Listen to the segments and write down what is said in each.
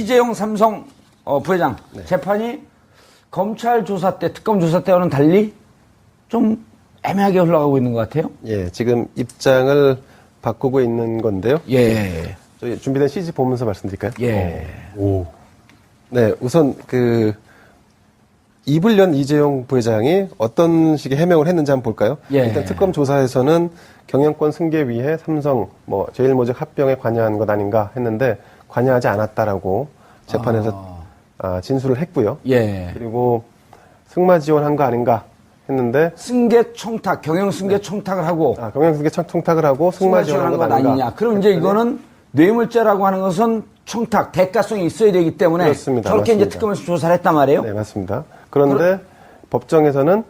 이재용 삼성 부회장 네. 재판이 검찰 조사 때, 특검 조사 때와는 달리 좀 애매하게 흘러가고 있는 것 같아요. 예, 지금 입장을 바꾸고 있는 건데요. 예. 저희 준비된 CG 보면서 말씀드릴까요? 예. 네, 우선 입을 연 이재용 부회장이 어떤 식의 해명을 했는지 한번 볼까요? 예. 일단 특검 조사에서는 경영권 승계 위해 삼성, 제일모직 합병에 관여한 것 아닌가 했는데 관여하지 않았다라고 재판에서 진술을 했고요. 예. 그리고 승마 지원한 거 아닌가 했는데 승계 청탁, 경영 승계 청탁을 하고 경영 승계 청탁을 하고 승마 지원한 것 아닌가. 그럼 이제 이거는 뇌물죄라고 하는 것은 청탁, 대가성이 있어야 되기 때문에 그렇습니다. 저렇게 맞습니다. 이제 특검에서 조사를 했단 말이에요. 네, 맞습니다. 그런데 법정에서는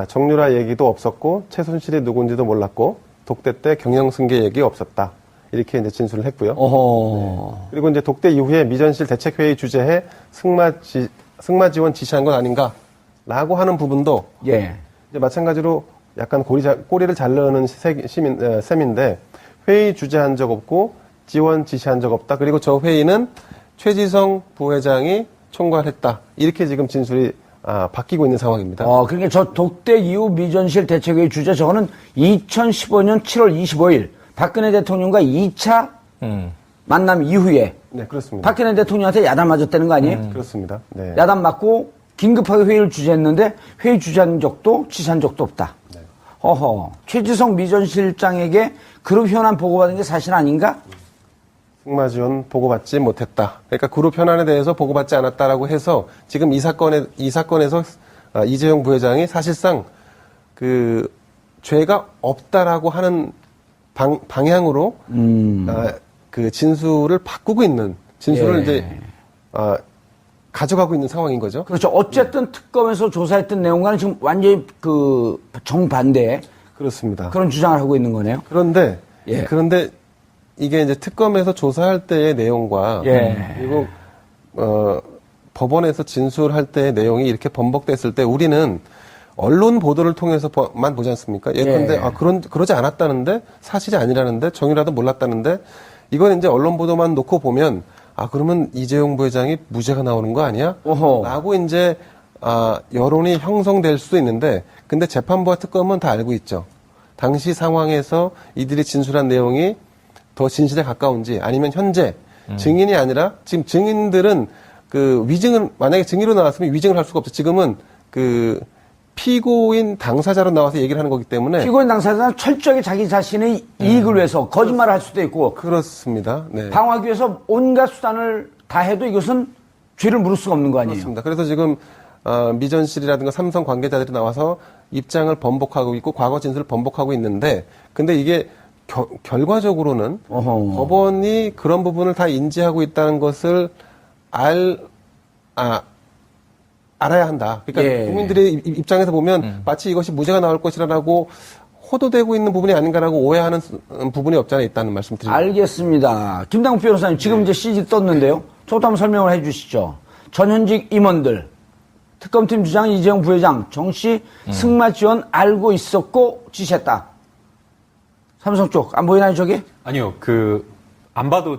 정유라 얘기도 없었고 최순실이 누군지도 몰랐고 독대 때 경영 승계 얘기 없었다. 이렇게 이제 진술을 했고요. 어허. 네. 그리고 이제 독대 이후에 미전실 대책회의 주재해 승마 지원 지시한 건 아닌가라고 하는 부분도 예. 이제 마찬가지로 약간 꼬리를 잘 넣는 셈인데 회의 주재한 적 없고 지원 지시한 적 없다. 그리고 저 회의는 최지성 부회장이 총괄했다. 이렇게 지금 진술이 바뀌고 있는 상황입니다. 그러니까 저 독대 이후 미전실 대책회의 주재 저거는 2015년 7월 25일 박근혜 대통령과 2차 만남 이후에 네, 그렇습니다. 박근혜 대통령한테 야단 맞았다는 거 아니에요? 그렇습니다. 네. 야단 맞고 긴급하게 회의를 주재했는데 회의 주재한 적도 지시한 적도 없다. 네. 허허. 최지성 미전실장에게 그룹 현안 보고받은 게 사실 아닌가? 승마 지원 보고받지 못했다. 그러니까 그룹 현안에 대해서 보고받지 않았다라고 해서 지금 이 사건에서 이재용 부회장이 사실상 죄가 없다라고 하는 방향으로 그 진술을 바꾸고 있는 진술을 이제 가져가고 있는 상황인 거죠. 그렇죠. 어쨌든 특검에서 조사했던 내용과는 지금 완전히 정반대의 그렇습니다. 그런 주장을 하고 있는 거네요. 그런데 예. 이게 이제 특검에서 조사할 때의 내용과 그리고 법원에서 진술할 때의 내용이 이렇게 번복됐을 때 우리는 언론 보도를 통해서만 보지 않습니까? 예컨대 그러지 않았다는데 사실이 아니라는데 정유라도 몰랐다는데 이건 이제 언론 보도만 놓고 보면 그러면 이재용 부회장이 무죄가 나오는 거 아니야? 라고 이제 여론이 형성될 수도 있는데 근데 재판부와 특검은 다 알고 있죠. 당시 상황에서 이들이 진술한 내용이 더 진실에 가까운지 아니면 현재 증인이 아니라 지금 증인들은 위증은 만약에 증인으로 나왔으면 위증을 할 수가 없죠. 지금은 피고인 당사자로 나와서 얘기를 하는 거기 때문에 피고인 당사자는 철저하게 자기 자신의 이익을 위해서 거짓말을 할 수도 있고 그렇습니다. 네. 방어하기 위해서 온갖 수단을 다 해도 이것은 죄를 물을 수가 없는 거 아니에요? 그렇습니다. 그래서 지금 미전실이라든가 삼성 관계자들이 나와서 입장을 번복하고 있고 과거 진술을 번복하고 있는데 근데 이게 결과적으로는 법원이 그런 부분을 다 인지하고 있다는 것을 알아야 한다. 그러니까 국민들의 입장에서 보면 마치 이것이 무죄가 나올 것이라고 호도되고 있는 부분이 아닌가라고 오해하는 부분이 없지 않아 있다는 말씀 드립니다. 알겠습니다. 김당국 변호사님 지금 이제 CG 떴는데요. 저도 한번 설명을 해 주시죠. 전현직 임원들 특검팀 주장 이재용 부회장 정씨 승마 지원 알고 있었고 지시했다. 삼성 쪽 안 보이나요 저게? 아니요. 안 봐도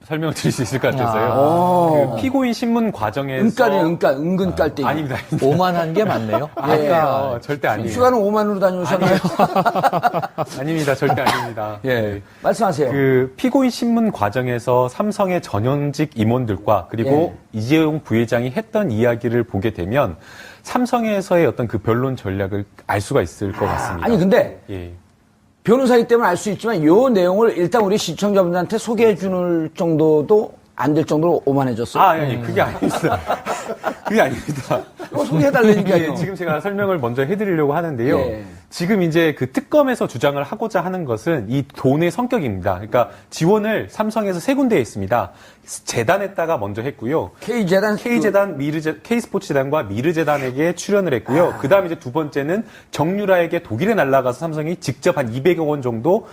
설명을 드릴 수 있을 것 같아서요. 피고인 신문 과정에서 은근 깔땡이. 아닙니다. 오만한 게 맞네요. 아니에요. 절대 아니에요. 휴가는 5만으로 다녀오셨나요? 아닙니다. 절대 아닙니다. 예. 말씀하세요. 피고인 신문 과정에서 삼성의 전현직 임원들과 그리고 이재용 부회장이 했던 이야기를 보게 되면 삼성에서의 어떤 그 변론 전략을 알 수가 있을 것 같습니다. 아니 근데 변호사이기 때문에 알 수 있지만 이 내용을 일단 우리 시청자분들한테 소개해 줄 정도도 안 될 정도로 오만해졌어요. 아니, 그게 아닙니다. 그게 아닙니다. 소개해달라니까요. 지금 제가 설명을 먼저 해드리려고 하는데요. 지금 이제 그 특검에서 주장을 하고자 하는 것은 이 돈의 성격입니다. 그러니까 지원을 삼성에서 세 군데에 있습니다. 재단에다가 먼저 했고요. K재단, K스포츠재단과 미르재단에게 출연을 했고요. 그 다음에 이제 두 번째는 정유라에게 독일에 날아가서 삼성이 직접 한 200억 원 정도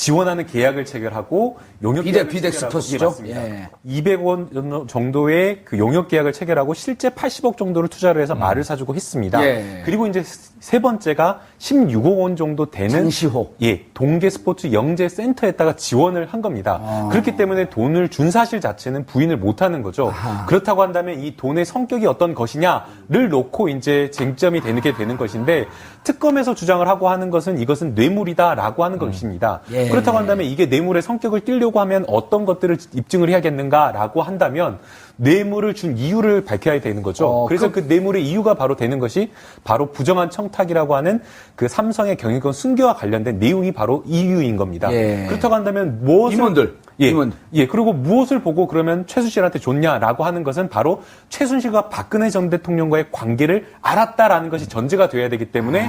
지원하는 계약을 체결하고 용역 계약을 비덱스토스죠? 체결하고, 예. 200원 정도의 그 용역 계약을 체결하고 실제 80억 정도를 투자를 해서 말을 사주고 했습니다. 예. 그리고 이제 세 번째가 16억 원 정도 되는 장시호. 예, 동계 스포츠 영재 센터에다가 지원을 한 겁니다. 그렇기 때문에 돈을 준 사실 자체는 부인을 못 하는 거죠. 그렇다고 한다면 이 돈의 성격이 어떤 것이냐를 놓고 이제 쟁점이 되게 되는 것인데 특검에서 주장을 하고 하는 것은 이것은 뇌물이다라고 하는 것입니다. 예. 그렇다고 한다면 이게 뇌물의 성격을 띠려고 하면 어떤 것들을 입증을 해야겠는가라고 한다면 뇌물을 준 이유를 밝혀야 되는 거죠. 그래서 그 뇌물의 이유가 바로 되는 것이 바로 부정한 청탁이라고 하는 그 삼성의 경영권 승계와 관련된 내용이 바로 이유인 겁니다. 예. 그렇다고 한다면 무엇을 임원들. 그리고 무엇을 보고 그러면 최순실한테 줬냐라고 하는 것은 바로 최순실과 박근혜 전 대통령과의 관계를 알았다라는 것이 전제가 돼야 되기 때문에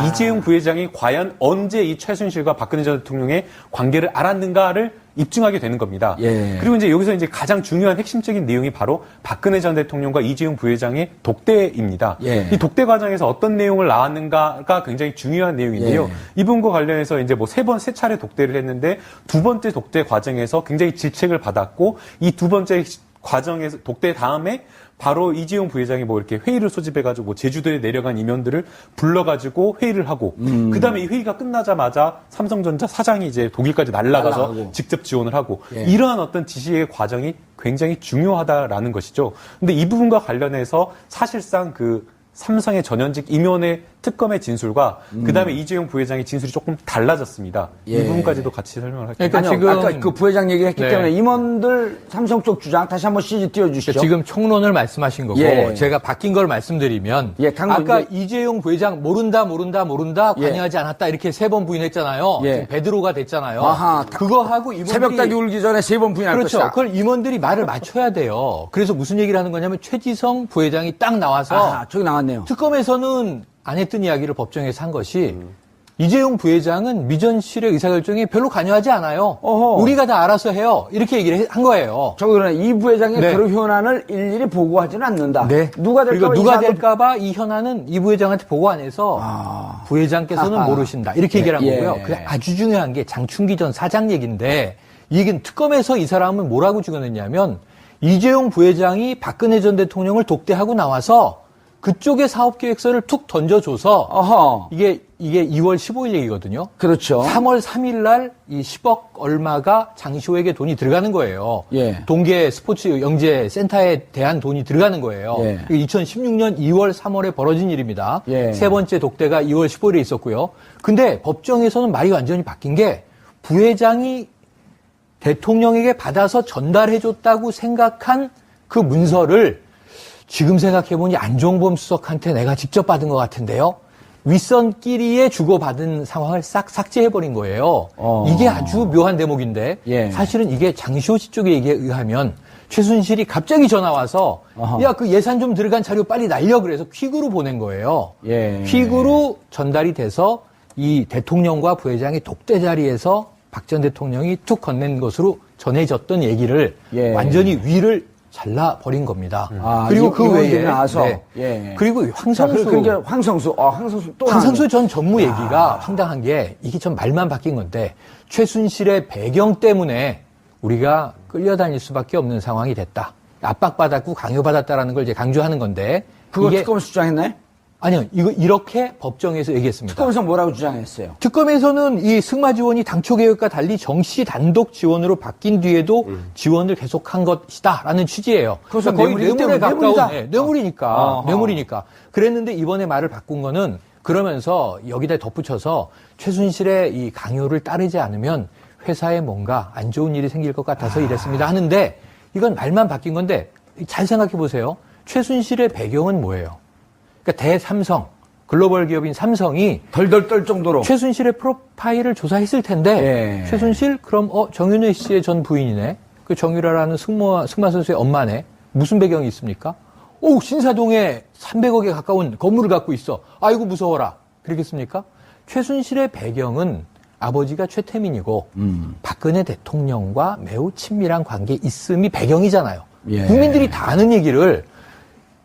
이재용 부회장이 과연 언제 이 최순실과 박근혜 전 대통령의 관계를 알았는가를 입증하게 되는 겁니다. 예. 그리고 이제 여기서 이제 가장 중요한 핵심적인 내용이 바로 박근혜 전 대통령과 이재용 부회장의 독대입니다. 예. 이 독대 과정에서 어떤 내용을 나왔는가가 굉장히 중요한 내용인데요. 예. 이 부분과 관련해서 이제 뭐 세 차례 독대를 했는데 두 번째 독대 과정에서 굉장히 질책을 받았고 이 두 번째 과정에서 독대 다음에 바로 이재용 부회장이 뭐 이렇게 회의를 소집해가지고 뭐 제주도에 내려간 임원들을 불러가지고 회의를 하고 그다음에 이 회의가 끝나자마자 삼성전자 사장이 이제 독일까지 날아가서 날아가고. 직접 지원을 하고 예. 이러한 어떤 지시의 과정이 굉장히 중요하다라는 것이죠. 근데 이 부분과 관련해서 사실상 그 삼성의 전현직 임원의 특검의 진술과 그다음에 이재용 부회장의 진술이 조금 달라졌습니다. 예. 이 부분까지도 같이 설명을 할게요. 그러니까 아니요, 지금- 아까 그 부회장 얘기를 했기 네. 때문에 임원들 삼성 쪽 주장 다시 한번 CG 띄워주시죠. 그러니까 지금 총론을 말씀하신 거고 예. 제가 바뀐 걸 말씀드리면 예, 아까 이재용 부회장 모른다 관여하지 않았다 이렇게 세 번 부인했잖아요. 예. 지금 베드로가 됐잖아요. 아하, 그거하고 임원들이 새벽닭이 울기 전에 세 번 부인할 그렇죠. 것이다. 그걸 임원들이 말을 맞춰야 돼요. 그래서 무슨 얘기를 하는 거냐면 최지성 부회장이 딱 나와서 저기 나왔네요. 특검에서는 안 했던 이야기를 법정에서 한 것이 이재용 부회장은 미전실의 의사결정에 별로 관여하지 않아요. 어허. 우리가 다 알아서 해요. 이렇게 얘기를 한 거예요. 저기 그러네. 이 부회장의 네. 그런 현안을 일일이 보고하지는 않는다. 네. 누가 될까 그리고 누가 될까봐 이 현안은 이 부회장한테 보고 안 해서 부회장께서는 아하. 모르신다. 이렇게 얘기를 한 예. 거고요. 그 아주 중요한 게 장충기 전 사장 얘기인데 이 얘기는 특검에서 이 사람은 뭐라고 적어냈냐면 이재용 부회장이 박근혜 전 대통령을 독대하고 나와서 그쪽에 사업계획서를 툭 던져줘서 어허. 이게 2월 15일 얘기거든요. 그렇죠. 3월 3일 날 이 10억 얼마가 장시호에게 돈이 들어가는 거예요. 예. 동계 스포츠 영재 센터에 대한 돈이 들어가는 거예요. 예. 2016년 2월 3월에 벌어진 일입니다. 예. 세 번째 독대가 2월 15일에 있었고요. 근데 법정에서는 말이 완전히 바뀐 게 부회장이 대통령에게 받아서 전달해줬다고 생각한 그 문서를 지금 생각해보니 안종범 수석한테 내가 직접 받은 것 같은데요. 윗선끼리에 주고받은 상황을 싹 삭제해버린 거예요. 이게 아주 묘한 대목인데 예. 사실은 이게 장시호 씨 쪽의 얘기에 의하면 최순실이 갑자기 전화 와서 야, 그 예산 좀 들어간 자료 빨리 날려 그래서 퀵으로 보낸 거예요. 예. 퀵으로 전달이 돼서 이 대통령과 부회장이 독대 자리에서 박 전 대통령이 툭 건넨 것으로 전해졌던 얘기를 예. 완전히 위를 잘라버린 겁니다. 그리고 그리고 그 외에 나와서 네. 예. 그리고 황성수 그러니까 황성수 또 황성수 전 전무 얘기가 황당한 게 이게 좀 말만 바뀐 건데 최순실의 배경 때문에 우리가 끌려다닐 수밖에 없는 상황이 됐다. 압박받았고 강요받았다라는 걸 이제 강조하는 건데 그걸 이게 특검에서 주장했나요? 아니요. 이거 이렇게 법정에서 얘기했습니다. 특검에서 뭐라고 주장했어요? 특검에서는 이 승마 지원이 당초 계획과 달리 정시 단독 지원으로 바뀐 뒤에도 지원을 계속한 것이다라는 취지예요. 그래서 거의 뇌물이기 뇌물에 때문에 가까운 뇌물이다. 네, 뇌물이니까 아하. 뇌물이니까 그랬는데 이번에 말을 바꾼 거는 그러면서 여기다 덧붙여서 최순실의 이 강요를 따르지 않으면 회사에 뭔가 안 좋은 일이 생길 것 같아서 이랬습니다 하는데 이건 말만 바뀐 건데 잘 생각해 보세요. 최순실의 배경은 뭐예요? 그러니까 대삼성, 글로벌 기업인 삼성이 덜덜 떨 정도로. 최순실의 프로파일을 조사했을 텐데 예. 최순실 그럼 정윤회 씨의 전 부인이네. 그 정유라라는 승마 선수의 엄마네. 무슨 배경이 있습니까? 신사동에 300억에 가까운 건물을 갖고 있어. 아이고 무서워라. 그러겠습니까? 최순실의 배경은 아버지가 최태민이고 박근혜 대통령과 매우 친밀한 관계 있음이 배경이잖아요. 예. 국민들이 다 아는 얘기를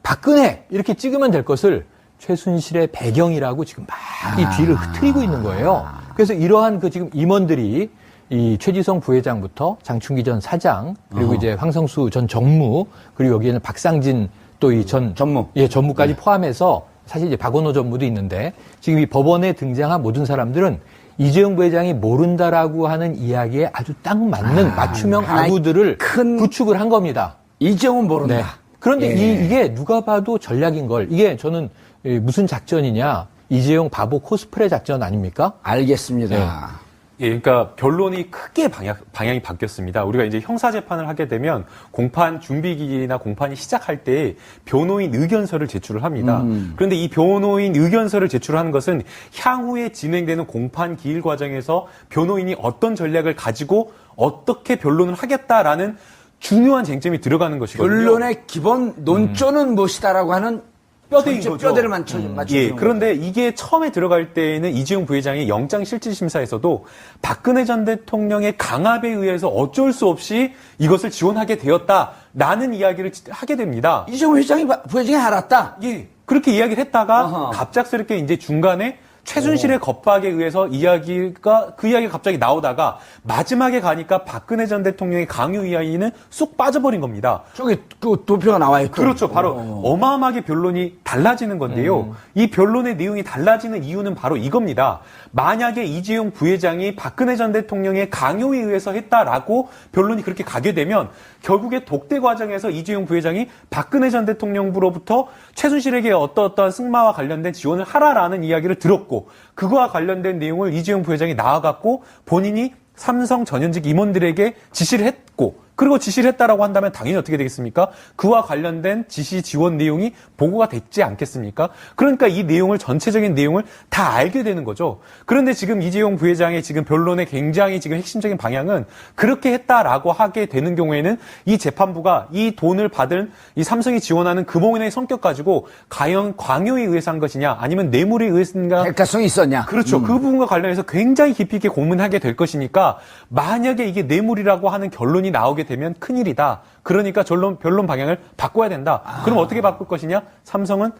박근혜 이렇게 찍으면 될 것을 최순실의 배경이라고 지금 막 이 뒤를 흐트리고 있는 거예요. 그래서 이러한 그 지금 임원들이 이 최지성 부회장부터 장충기 전 사장, 그리고 이제 황성수 전 정무, 그리고 여기에는 박상진 또 이 전 전무. 예, 전무까지 포함해서 사실 이제 박원호 전무도 있는데 지금 이 법원에 등장한 모든 사람들은 이재용 부회장이 모른다라고 하는 이야기에 아주 딱 맞는 맞춤형 하나의 아구들을 큰- 구축을 한 겁니다. 이재용은 모른다. 네. 그런데 예. 이게 누가 봐도 전략인 걸. 이게 저는 무슨 작전이냐. 이재용 바보 코스프레 작전 아닙니까? 알겠습니다. 예, 그러니까 변론이 크게 방향이 바뀌었습니다. 우리가 이제 형사 재판을 하게 되면 공판 준비 기일이나 공판이 시작할 때 변호인 의견서를 제출을 합니다. 그런데 이 변호인 의견서를 제출하는 것은 향후에 진행되는 공판 기일 과정에서 변호인이 어떤 전략을 가지고 어떻게 변론을 하겠다라는 중요한 쟁점이 들어가는 것이거든요. 변론의 기본 논조는 무엇이다라고 하는 뼈대인 전체 거죠. 뼈대를 맞춰주는 예, 그런데 이게 처음에 들어갈 때에는 이재용 부회장이 영장실질심사에서도 박근혜 전 대통령의 강압에 의해서 어쩔 수 없이 이것을 지원하게 되었다라는 이야기를 하게 됩니다. 이재용 부회장이 알았다. 예, 그렇게 이야기를 했다가 아하. 갑작스럽게 이제 중간에 최순실의 겁박에 의해서 그 이야기가 갑자기 나오다가 마지막에 가니까 박근혜 전 대통령의 강요 이야기는 쑥 빠져버린 겁니다. 저기 그 도표가 나와 있고. 그렇죠. 바로 어마어마하게 변론이 달라지는 건데요. 이 변론의 내용이 달라지는 이유는 바로 이겁니다. 만약에 이재용 부회장이 박근혜 전 대통령의 강요에 의해서 했다라고 변론이 그렇게 가게 되면 결국에 독대 과정에서 이재용 부회장이 박근혜 전 대통령으로부터 최순실에게 어떠한 승마와 관련된 지원을 하라라는 이야기를 들었고 그거와 관련된 내용을 이재용 부회장이 나와갖고 본인이 삼성 전현직 임원들에게 지시를 했고 그리고 지시를 했다라고 한다면 당연히 어떻게 되겠습니까? 그와 관련된 지시 지원 내용이 보고가 됐지 않겠습니까? 그러니까 이 내용을 전체적인 내용을 다 알게 되는 거죠. 그런데 지금 이재용 부회장의 지금 변론의 굉장히 지금 핵심적인 방향은 그렇게 했다라고 하게 되는 경우에는 이 재판부가 이 돈을 받은 이 삼성이 지원하는 금융의 성격 가지고 과연 광요에 의해서 한 것이냐 아니면 뇌물에 의해서인가 대가성이 있었냐? 그렇죠. 그 부분과 관련해서 굉장히 깊이 있게 고민하게 될 것이니까 만약에 이게 뇌물이라고 하는 결론이 나오게 되면 큰일이다. 그러니까 변론 방향을 바꿔야 된다. 그럼 어떻게 바꿀 것이냐? 삼성은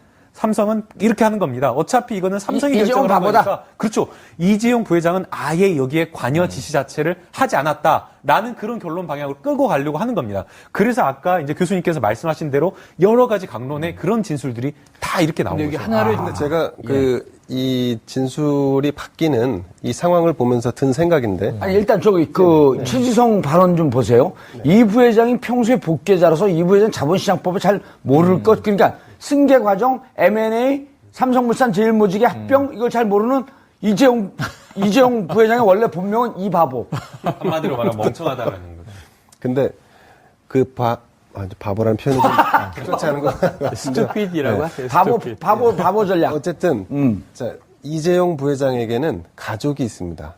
이렇게 하는 겁니다. 어차피 이거는 삼성이 이재용 결정을 한 바보다. 거니까. 그렇죠. 이재용 부회장은 아예 여기에 관여 지시 자체를 하지 않았다라는 그런 결론 방향을 끌고 가려고 하는 겁니다. 그래서 아까 이제 교수님께서 말씀하신 대로 여러 가지 강론의 그런 진술들이 다 이렇게 나온 근데 거죠. 여기 하나를 근데 제가 이 진술이 바뀌는 이 상황을 보면서 든 생각인데 아니 일단 저기 그 최지성 발언 좀 보세요. 이 부회장이 평소에 복계자라서 이 부회장 자본시장법을 잘 모를 것. 그러니까 승계 과정, M&A, 삼성물산 제일모직의 합병 이걸 잘 모르는 이재용 부회장의 원래 본명은 이 바보. 한마디로 말하면 멍청하다라는 거죠. 근데 바보라는 표현이 좀 그렇지 않은 것 같아요. 스투피드라고 하세요. 바보 전략. 어쨌든 자, 이재용 부회장에게는 가족이 있습니다.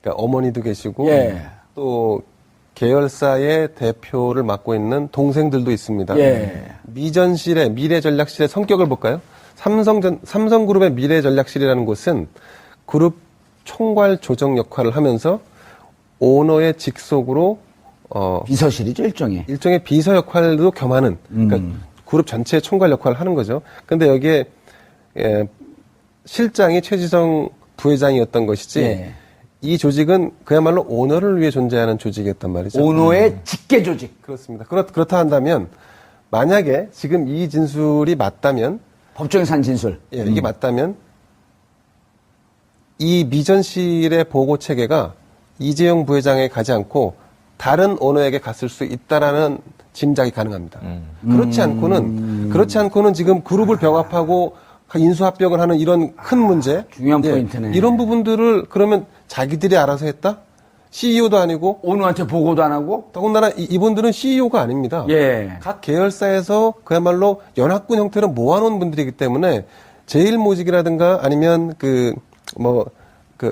그러니까 어머니도 계시고 예. 또 계열사의 대표를 맡고 있는 동생들도 있습니다. 예. 미래전략실의 성격을 볼까요? 삼성그룹의 미래전략실이라는 곳은 그룹 총괄 조정 역할을 하면서 오너의 직속으로 비서실이죠 일종의 비서 역할도 겸하는 그러니까 그룹 전체의 총괄 역할을 하는 거죠. 근데 여기에 실장이 최지성 부회장이었던 것이지 예. 이 조직은 그야말로 오너를 위해 존재하는 조직이었단 말이죠. 오너의 직계 조직. 그렇습니다. 그렇다 한다면 만약에 지금 이 진술이 맞다면 법정에 산 진술. 예, 이게 맞다면 이 미전실의 보고 체계가 이재용 부회장에게 가지 않고 다른 오너에게 갔을 수 있다라는 짐작이 가능합니다. 그렇지 않고는 지금 그룹을 병합하고 인수합병을 하는 이런 큰 문제, 중요한 포인트네. 이런 부분들을 그러면 자기들이 알아서 했다? CEO도 아니고 오너한테 보고도 안 하고. 더군다나 이분들은 CEO가 아닙니다. 예. 각 계열사에서 그야말로 연합군 형태로 모아놓은 분들이기 때문에 제일모직이라든가 아니면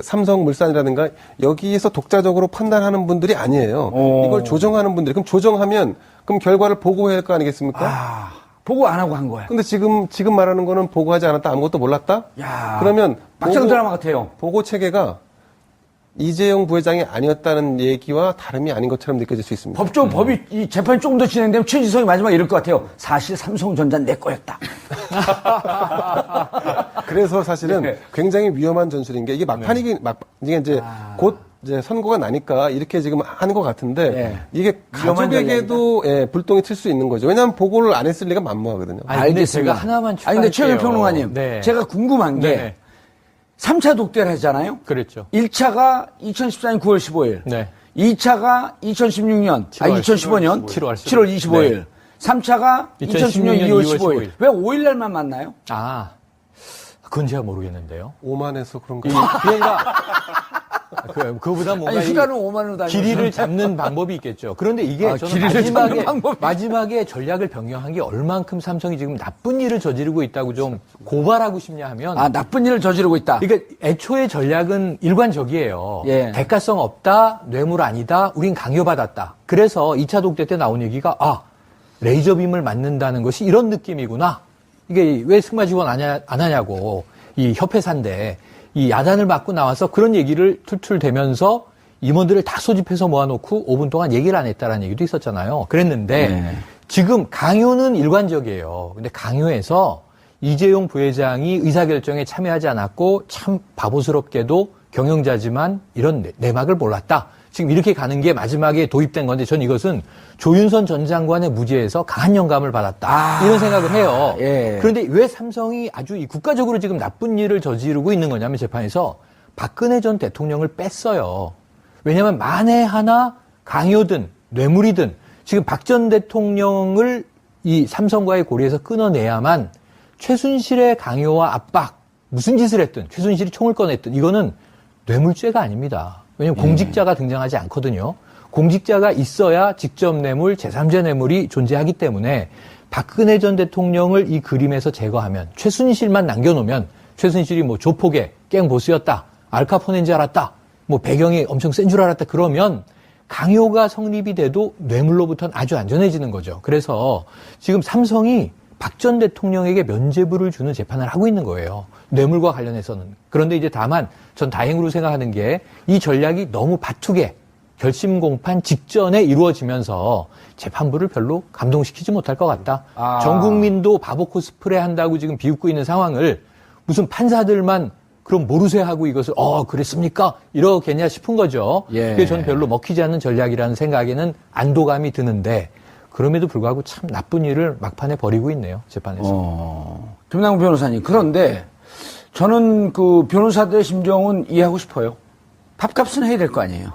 삼성물산이라든가 여기에서 독자적으로 판단하는 분들이 아니에요. 이걸 조정하는 분들이. 그럼 조정하면 그럼 결과를 보고해야 할 거 아니겠습니까? 보고 안 하고 한 거야. 근데 지금 말하는 거는 보고하지 않았다, 아무것도 몰랐다? 야. 그러면 막장 드라마 같아요. 보고 체계가 이재용 부회장이 아니었다는 얘기와 다름이 아닌 것처럼 느껴질 수 있습니다. 법이 이 재판이 조금 더 진행되면 최지성이 마지막에 이럴 것 같아요. 사실 삼성전자는 내 거였다. 그래서 사실은 네. 굉장히 위험한 전술인 게 이게 막판이긴 이게 이제 곧 이제 선고가 나니까 이렇게 지금 하는 것 같은데 예. 이게 위험한 가족에게도 예, 불똥이 튈 수 있는 거죠. 왜냐하면 보고를 안 했을 리가 만무하거든요. 아니, 근데 제가 하나만 아니, 근데 최영 추가할게요. 평론가님, 네. 제가 궁금한 게 네. 3차 독대를 하잖아요. 그랬죠. 1차가 2014년 9월 15일. 네. 2차가 2016년, 2015년 7월 25일. 네. 3차가 2016년 2월 15일. 왜 5일 날만 만나요? 아, 그건 제가 모르겠는데요. 오만해서 그런가. 그러니까 그거보다 뭔가 아니, 휴가는 5만 원으로 다니면서. 길이를 잡는 방법이 있겠죠. 그런데 이게 아, 저는 길이를 잡는 방법이 마지막에 전략을 변경한 게 얼만큼 삼성이 지금 나쁜 일을 저지르고 있다고 좀 고발하고 싶냐 하면 아, 나쁜 일을 저지르고 있다. 그러니까 애초에 전략은 일관적이에요. 예. 대가성 없다, 뇌물 아니다, 우린 강요받았다. 그래서 2차 독대 때 나온 얘기가 레이저빔을 맞는다는 것이 이런 느낌이구나. 이게 왜 승마 지원 안 하냐고 이 협회사인데 이 야단을 맞고 나와서 그런 얘기를 툴툴대면서 임원들을 다 소집해서 모아놓고 5분 동안 얘기를 안 했다라는 얘기도 있었잖아요. 그랬는데 네. 지금 강요는 일관적이에요. 근데 강요에서 이재용 부회장이 의사결정에 참여하지 않았고 참 바보스럽게도 경영자지만 이런 내막을 몰랐다. 지금 이렇게 가는 게 마지막에 도입된 건데 전 이것은 조윤선 전 장관의 무죄에서 강한 영감을 받았다. 이런 생각을 해요. 예. 그런데 왜 삼성이 아주 이 국가적으로 지금 나쁜 일을 저지르고 있는 거냐면 재판에서 박근혜 전 대통령을 뺐어요. 왜냐하면 만에 하나 강요든 뇌물이든 지금 박 전 대통령을 이 삼성과의 고리에서 끊어내야만 최순실의 강요와 압박, 무슨 짓을 했든 최순실이 총을 꺼냈든 이거는 뇌물죄가 아닙니다. 왜냐하면 공직자가 등장하지 않거든요. 공직자가 있어야 직접 뇌물, 제3자 뇌물이 존재하기 때문에 박근혜 전 대통령을 이 그림에서 제거하면 최순실만 남겨놓으면 최순실이 뭐 조폭의 깽보스였다, 알카포네인 줄 알았다, 뭐 배경이 엄청 센 줄 알았다 그러면 강요가 성립이 돼도 뇌물로부터는 아주 안전해지는 거죠. 그래서 지금 삼성이 박 전 대통령에게 면죄부를 주는 재판을 하고 있는 거예요. 뇌물과 관련해서는. 그런데 이제 다만 전 다행으로 생각하는 게 이 전략이 너무 바투게 결심 공판 직전에 이루어지면서 재판부를 별로 감동시키지 못할 것 같다. 전 국민도 바보 코스프레 한다고 지금 비웃고 있는 상황을 무슨 판사들만 그럼 모르쇠 하고 이것을 그랬습니까? 이러겠냐 싶은 거죠. 예. 그게 저는 별로 먹히지 않는 전략이라는 생각에는 안도감이 드는데 그럼에도 불구하고 참 나쁜 일을 막판에 벌이고 있네요. 재판에서. 김남국 변호사님. 그런데 저는 그 변호사들의 심정은 이해하고 싶어요. 밥값은 해야 될 거 아니에요.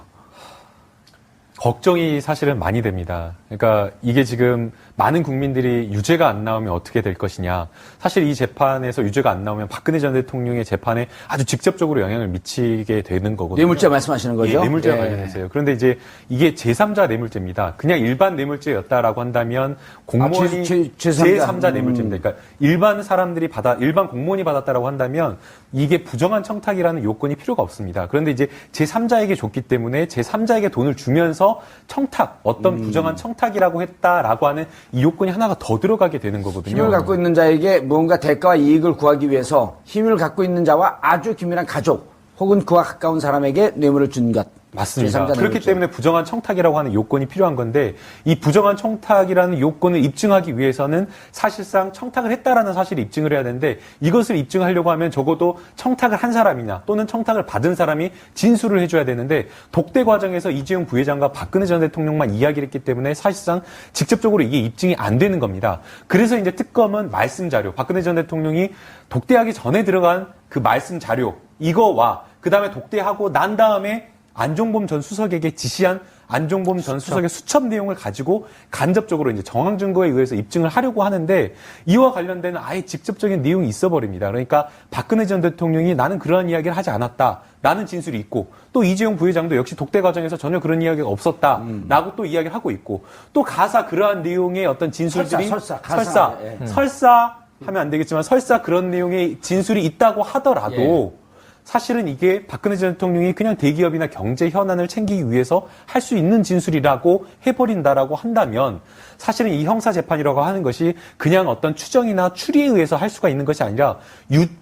걱정이 사실은 많이 됩니다. 그러니까 이게 지금 많은 국민들이 유죄가 안 나오면 어떻게 될 것이냐. 사실 이 재판에서 유죄가 안 나오면 박근혜 전 대통령의 재판에 아주 직접적으로 영향을 미치게 되는 거거든요. 뇌물죄 말씀하시는 거죠? 예, 뇌물죄와 예. 관련해서요. 그런데 이제 이게 제3자 뇌물죄입니다. 그냥 일반 뇌물죄였다라고 한다면 공무원이 제3자 뇌물죄입니다. 그러니까 일반 사람들이 일반 공무원이 받았다라고 한다면 이게 부정한 청탁이라는 요건이 필요가 없습니다. 그런데 이제 제3자에게 줬기 때문에 제3자에게 돈을 주면서 청탁, 어떤 부정한 청탁이라고 했다라고 하는 이 요건이 하나가 더 들어가게 되는 거거든요. 힘을 갖고 있는 자에게 무언가 대가와 이익을 구하기 위해서 힘을 갖고 있는 자와 아주 긴밀한 가족 혹은 그와 가까운 사람에게 뇌물을 준 것. 맞습니다. 제3자 그렇기 뇌물죄. 때문에 부정한 청탁이라고 하는 요건이 필요한 건데 이 부정한 청탁이라는 요건을 입증하기 위해서는 사실상 청탁을 했다라는 사실을 입증을 해야 되는데 이것을 입증하려고 하면 적어도 청탁을 한 사람이나 또는 청탁을 받은 사람이 진술을 해줘야 되는데 독대 과정에서 이재용 부회장과 박근혜 전 대통령만 이야기를 했기 때문에 사실상 직접적으로 이게 입증이 안 되는 겁니다. 그래서 이제 특검은 말씀 자료, 박근혜 전 대통령이 독대하기 전에 들어간 그 말씀 자료 이거와 그 다음에 독대하고 난 다음에 안종범 전 수석에게 지시한 안종범 전 수석의 수첩 내용을 가지고 간접적으로 이제 정황 증거에 의해서 입증을 하려고 하는데 이와 관련된 아예 직접적인 내용이 있어 버립니다. 그러니까 박근혜 전 대통령이 나는 그러한 이야기를 하지 않았다라는 진술이 있고 또 이재용 부회장도 역시 독대 과정에서 전혀 그런 이야기가 없었다라고 또 이야기를 하고 있고 또 가사 그러한 내용의 어떤 진술들이 설사 하면 안 되겠지만 설사 그런 내용의 진술이 있다고 하더라도 사실은 이게 박근혜 전 대통령이 그냥 대기업이나 경제 현안을 챙기기 위해서 할 수 있는 진술이라고 해버린다라고 한다면 사실은 이 형사재판이라고 하는 것이 그냥 어떤 추정이나 추리에 의해서 할 수가 있는 것이 아니라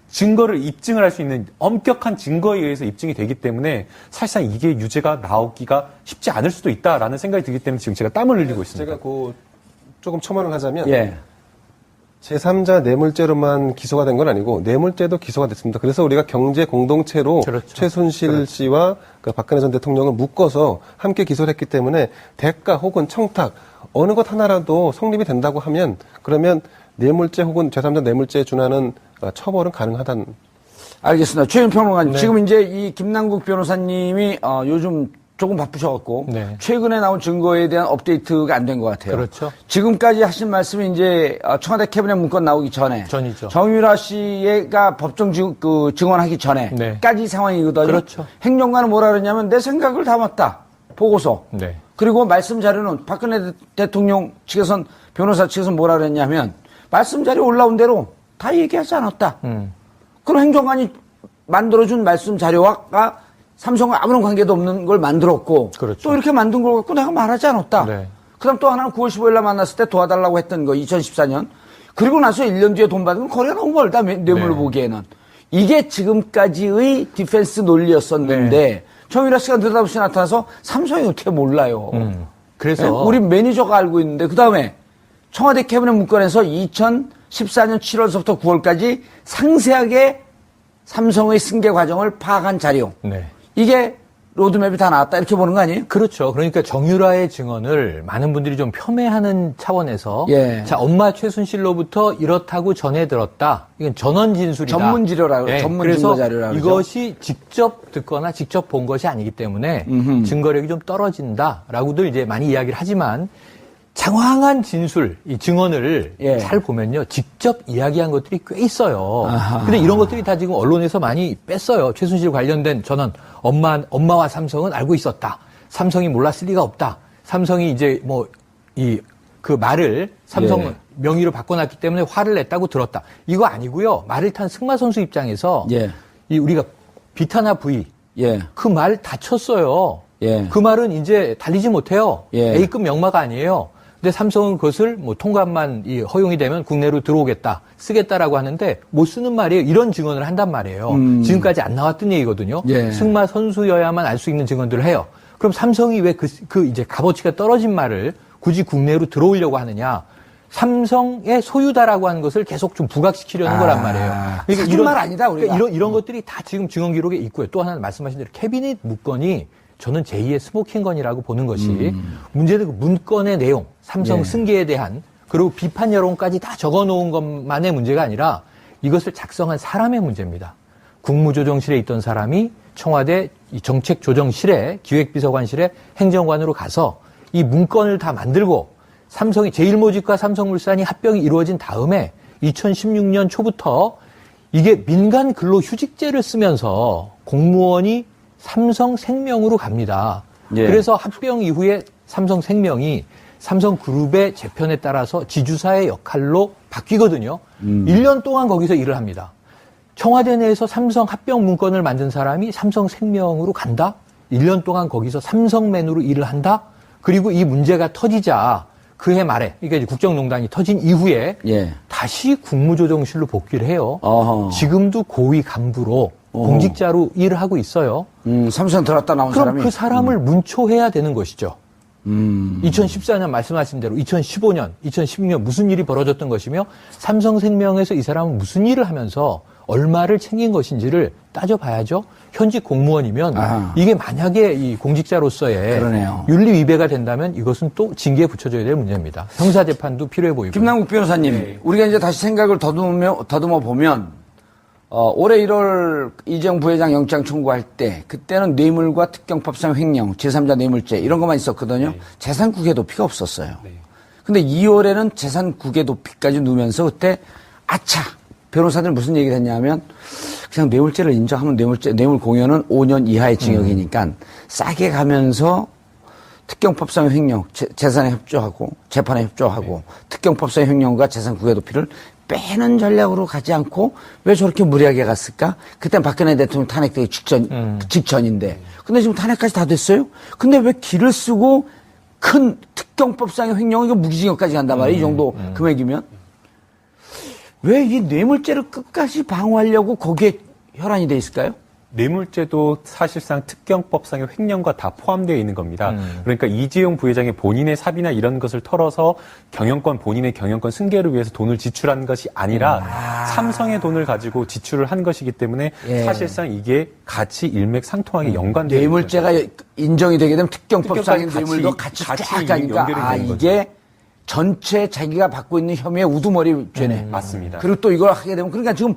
증거를 입증을 할 수 있는 엄격한 증거에 의해서 입증이 되기 때문에 사실상 이게 유죄가 나오기가 쉽지 않을 수도 있다라는 생각이 들기 때문에 지금 제가 땀을 흘리고 있습니다. 제가 조금 첨언을 하자면 예. 제3자 뇌물죄로만 기소가 된 건 아니고 뇌물죄도 기소가 됐습니다. 그래서 우리가 경제 공동체로 그렇죠. 최순실 씨와 그 박근혜 전 대통령을 묶어서 함께 기소를 했기 때문에 대가 혹은 청탁 어느 것 하나라도 성립이 된다고 하면 그러면 뇌물죄 혹은 제3자 뇌물죄에 준하는 처벌은 가능하다는. 알겠습니다. 최윤 평론가님, 네. 지금 이제 이 김남국 변호사님이 요즘 조금 바쁘셔갖고 네. 최근에 나온 증거에 대한 업데이트가 안 된 것 같아요. 그렇죠. 지금까지 하신 말씀이 이제 청와대 캐비넷 문건 나오기 전이죠. 정유라 씨가 법정 증언하기 전에까지 네. 상황이거든요. 그렇죠. 행정관은 뭐라 그러냐면 내 생각을 담았다. 보고서. 네. 그리고 말씀 자료는 박근혜 대통령 측에선 변호사 측에선 뭐라 그랬냐면 말씀 자료 올라온 대로 다 얘기하지 않았다. 그럼 행정관이 만들어준 말씀 자료와 삼성과 아무런 관계도 없는 걸 만들었고 그렇죠. 또 이렇게 만든 걸 갖고 내가 말하지 않았다. 네. 그다음 또 하나는 9월 15일 날 만났을 때 도와달라고 했던 거 2014년. 그리고 나서 1년 뒤에 돈 받은 건 거래가 너무 멀다. 뇌물로 네. 보기에는. 이게 지금까지의 디펜스 논리였었는데 네. 정유라 씨가 느닷없이 나타나서 삼성이 어떻게 몰라요. 그래서 네? 우리 매니저가 알고 있는데 그다음에 청와대 캐비넷 문건에서 2014년 7월서부터 9월까지 상세하게 삼성의 승계 과정을 파악한 자료. 네. 이게 로드맵이 다 나왔다 이렇게 보는 거 아니에요? 그렇죠. 그러니까 정유라의 증언을 많은 분들이 좀 폄훼하는 차원에서 예. 자, 엄마 최순실로부터 이렇다고 전해 들었다. 이건 전원 진술이다. 전문 지료라고 예. 전문 그래서 증거 자료라고 그러죠. 이것이 직접 듣거나 직접 본 것이 아니기 때문에 증거력이 좀 떨어진다라고들 이제 많이 이야기를 하지만 장황한 진술, 이 증언을 예. 잘 보면요. 직접 이야기한 것들이 꽤 있어요. 아하. 근데 이런 것들이 다 지금 언론에서 많이 뺐어요. 최순실 관련된 전원, 엄마와 삼성은 알고 있었다. 삼성이 몰랐을 리가 없다. 삼성이 이제 그 말을 삼성 예. 명의로 바꿔놨기 때문에 화를 냈다고 들었다. 이거 아니고요. 말을 탄 승마 선수 입장에서 예. 이 우리가 비타나 V 예. 그 말 다쳤어요. 예. 그 말은 이제 달리지 못해요. 예. A급 명마가 아니에요. 근데 삼성은 그것을 통관만 허용이 되면 국내로 들어오겠다, 쓰겠다라고 하는데 못 쓰는 말이에요. 이런 증언을 한단 말이에요. 지금까지 안 나왔던 얘기거든요. 예. 승마 선수여야만 알 수 있는 증언들을 해요. 그럼 삼성이 왜 이제 값어치가 떨어진 말을 굳이 국내로 들어오려고 하느냐? 삼성의 소유다라고 하는 것을 계속 좀 부각시키려는 거란 말이에요. 사준 말 아니다, 우리가. 이런 것들이 다 지금 증언 기록에 있고요. 또 하나는 말씀하신 대로 캐비닛 문건이 저는 제2의 스모킹건이라고 보는 것이 문제는 그 문건의 내용, 삼성 예. 승계에 대한 그리고 비판 여론까지 다 적어놓은 것만의 문제가 아니라 이것을 작성한 사람의 문제입니다. 국무조정실에 있던 사람이 청와대 정책조정실에 기획비서관실에 행정관으로 가서 이 문건을 다 만들고 삼성이 제일모직과 삼성물산이 합병이 이루어진 다음에 2016년 초부터 이게 민간 근로휴직제를 쓰면서 공무원이 삼성생명으로 갑니다. 예. 그래서 합병 이후에 삼성생명이 삼성그룹의 재편에 따라서 지주사의 역할로 바뀌거든요. 1년 동안 거기서 일을 합니다. 청와대 내에서 삼성 합병 문건을 만든 사람이 삼성생명으로 간다? 1년 동안 거기서 삼성맨으로 일을 한다? 그리고 이 문제가 터지자 그해 말에, 그러니까 이제 국정농단이 터진 이후에 예. 다시 국무조정실로 복귀를 해요. 어허. 지금도 고위 간부로 공직자로 일을 하고 있어요. 삼성 들었다 나온 그럼 사람이. 그 사람을 문초해야 되는 것이죠. 2014년 말씀하신 대로 2015년, 2016년 무슨 일이 벌어졌던 것이며 삼성생명에서 이 사람은 무슨 일을 하면서 얼마를 챙긴 것인지를 따져봐야죠. 현직 공무원이면 아하. 이게 만약에 이 공직자로서의 그러네요. 윤리 위배가 된다면 이것은 또 징계에 붙여줘야 될 문제입니다. 형사재판도 필요해 보이고. 김남국 변호사님, 우리가 이제 다시 생각을 더듬어 보면 올해 1월 이재용 부회장 영장 청구할 때 그때는 뇌물과 특경법상 횡령, 제3자 뇌물죄 이런 것만 있었거든요. 네. 재산 국외 도피가 없었어요. 네. 근데 2월에는 재산 국외 도피까지 넣으면서 그때 아차 변호사들 무슨 얘기를 했냐면 그냥 뇌물죄를 인정하면 뇌물 공여는 5년 이하의 징역이니까 싸게 가면서 특경법상 횡령, 재산에 협조하고 재판에 협조하고 특경법상 횡령과 재산 국외 도피를 빼는 전략으로 가지 않고 왜 저렇게 무리하게 갔을까? 그땐 박근혜 대통령 탄핵되기 직전인데. 근데 지금 탄핵까지 다 됐어요? 근데 왜 길을 쓰고 큰 특경법상의 횡령, 이거 무기징역까지 간단 말이에요. 이 정도 금액이면. 왜 이 뇌물죄를 끝까지 방어하려고 거기에 혈안이 돼 있을까요? 뇌물죄도 사실상 특경법상의 횡령과 다 포함되어 있는 겁니다. 그러니까 이재용 부회장이 본인의 사비나 이런 것을 털어서 본인의 경영권 승계를 위해서 돈을 지출한 것이 아니라 삼성의 돈을 가지고 지출을 한 것이기 때문에 예. 사실상 이게 같이 일맥상통하게 연관되어 있는 뇌물죄가 인정이 되게 되면 특경법상의 특경까지 뇌물도 같이 같이 쫙 가니까 연결이 되는 거죠. 이게 전체 자기가 받고 있는 혐의의 우두머리 죄네. 맞습니다. 그리고 또 이걸 하게 되면 그러니까 지금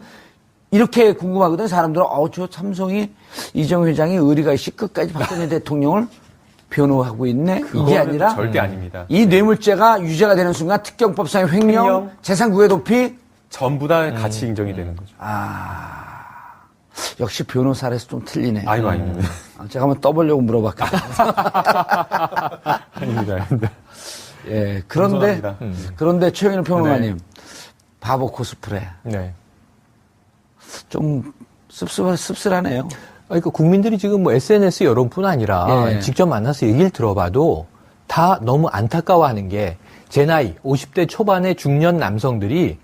이렇게 궁금하거든 사람들은 저 삼성이 이재용 회장이 의리가 있이 끝까지 박근혜 대통령을 변호하고 있네. 이게 그거는 아니라 절대 아닙니다. 이 뇌물죄가 유죄가 되는 순간 특경법상의 횡령, 재산국외 도피 전부 다 같이 인정이 되는 거죠. 역시 변호사라서 좀 틀리네. 아이고, 아닙니다. 제가 한번 떠보려고 물어봤거든요. 아닙니다. 예, 그런데 감사합니다. 그런데 최영일 평론가님 바보 코스프레 네. 좀 씁쓸하네요. 그러니까 국민들이 지금 뭐 SNS 여론뿐 아니라 예. 직접 만나서 얘기를 들어봐도 다 너무 안타까워하는 게 제 나이 50대 초반의 중년 남성들이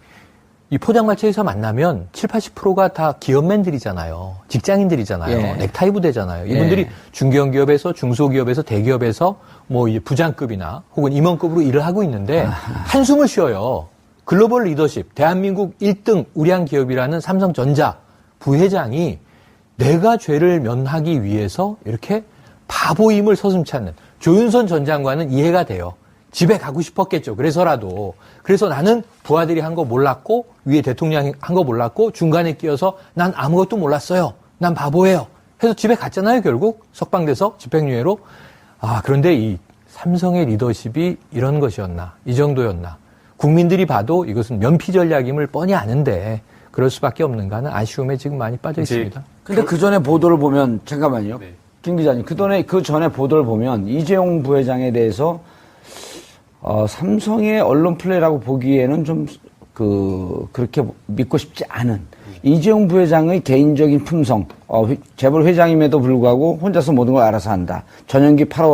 이 포장마차에서 만나면 7, 80%가 다 기업맨들이잖아요. 직장인들이잖아요. 예. 넥타이 부대잖아요. 이분들이 예. 중견기업에서 중소기업에서 대기업에서 뭐 이제 부장급이나 혹은 임원급으로 일을 하고 있는데 한숨을 쉬어요. 글로벌 리더십, 대한민국 1등 우량 기업이라는 삼성전자 부회장이 내가 죄를 면하기 위해서 이렇게 바보임을 서슴지 않는 조윤선 전 장관은 이해가 돼요. 집에 가고 싶었겠죠. 그래서라도. 그래서 나는 부하들이 한 거 몰랐고 위에 대통령이 한 거 몰랐고 중간에 끼어서 난 아무것도 몰랐어요. 난 바보예요. 해서 집에 갔잖아요. 결국 석방돼서 집행유예로. 그런데 이 삼성의 리더십이 이런 것이었나. 이 정도였나. 국민들이 봐도 이것은 면피 전략임을 뻔히 아는데 그럴 수밖에 없는가 하는 아쉬움에 지금 많이 빠져 있습니다. 근데 그 전에 보도를 보면 잠깐만요. 네. 김 기자님, 그 전에 보도를 보면 이재용 부회장에 대해서 삼성의 언론 플레이라고 보기에는 좀 그렇게 믿고 싶지 않은 이재용 부회장의 개인적인 품성, 재벌 회장임에도 불구하고 혼자서 모든 걸 알아서 한다. 전용기 팔아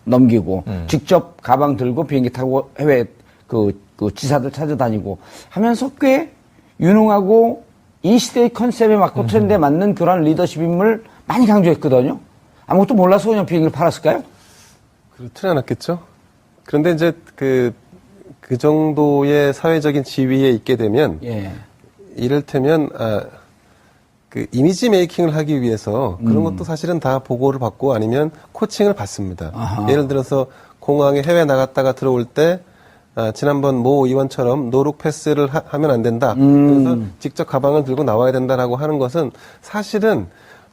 넘기고 직접 가방 들고 비행기 타고 해외 그 지사들 찾아다니고 하면서 꽤 유능하고 이 시대의 컨셉에 맞고 트렌드에 맞는 그런 리더십임을 많이 강조했거든요. 아무것도 몰라서 그냥 비행기를 팔았을까요? 그렇지는 않았겠죠. 그런데 이제 그 정도의 사회적인 지위에 있게 되면 예. 이를테면 그 이미지 메이킹을 하기 위해서 그런 것도 사실은 다 보고를 받고 아니면 코칭을 받습니다. 아하. 예를 들어서 공항에 해외 나갔다가 들어올 때 지난번 모 의원처럼 노룩 패스를 하면 안 된다. 그래서 직접 가방을 들고 나와야 된다라고 하는 것은 사실은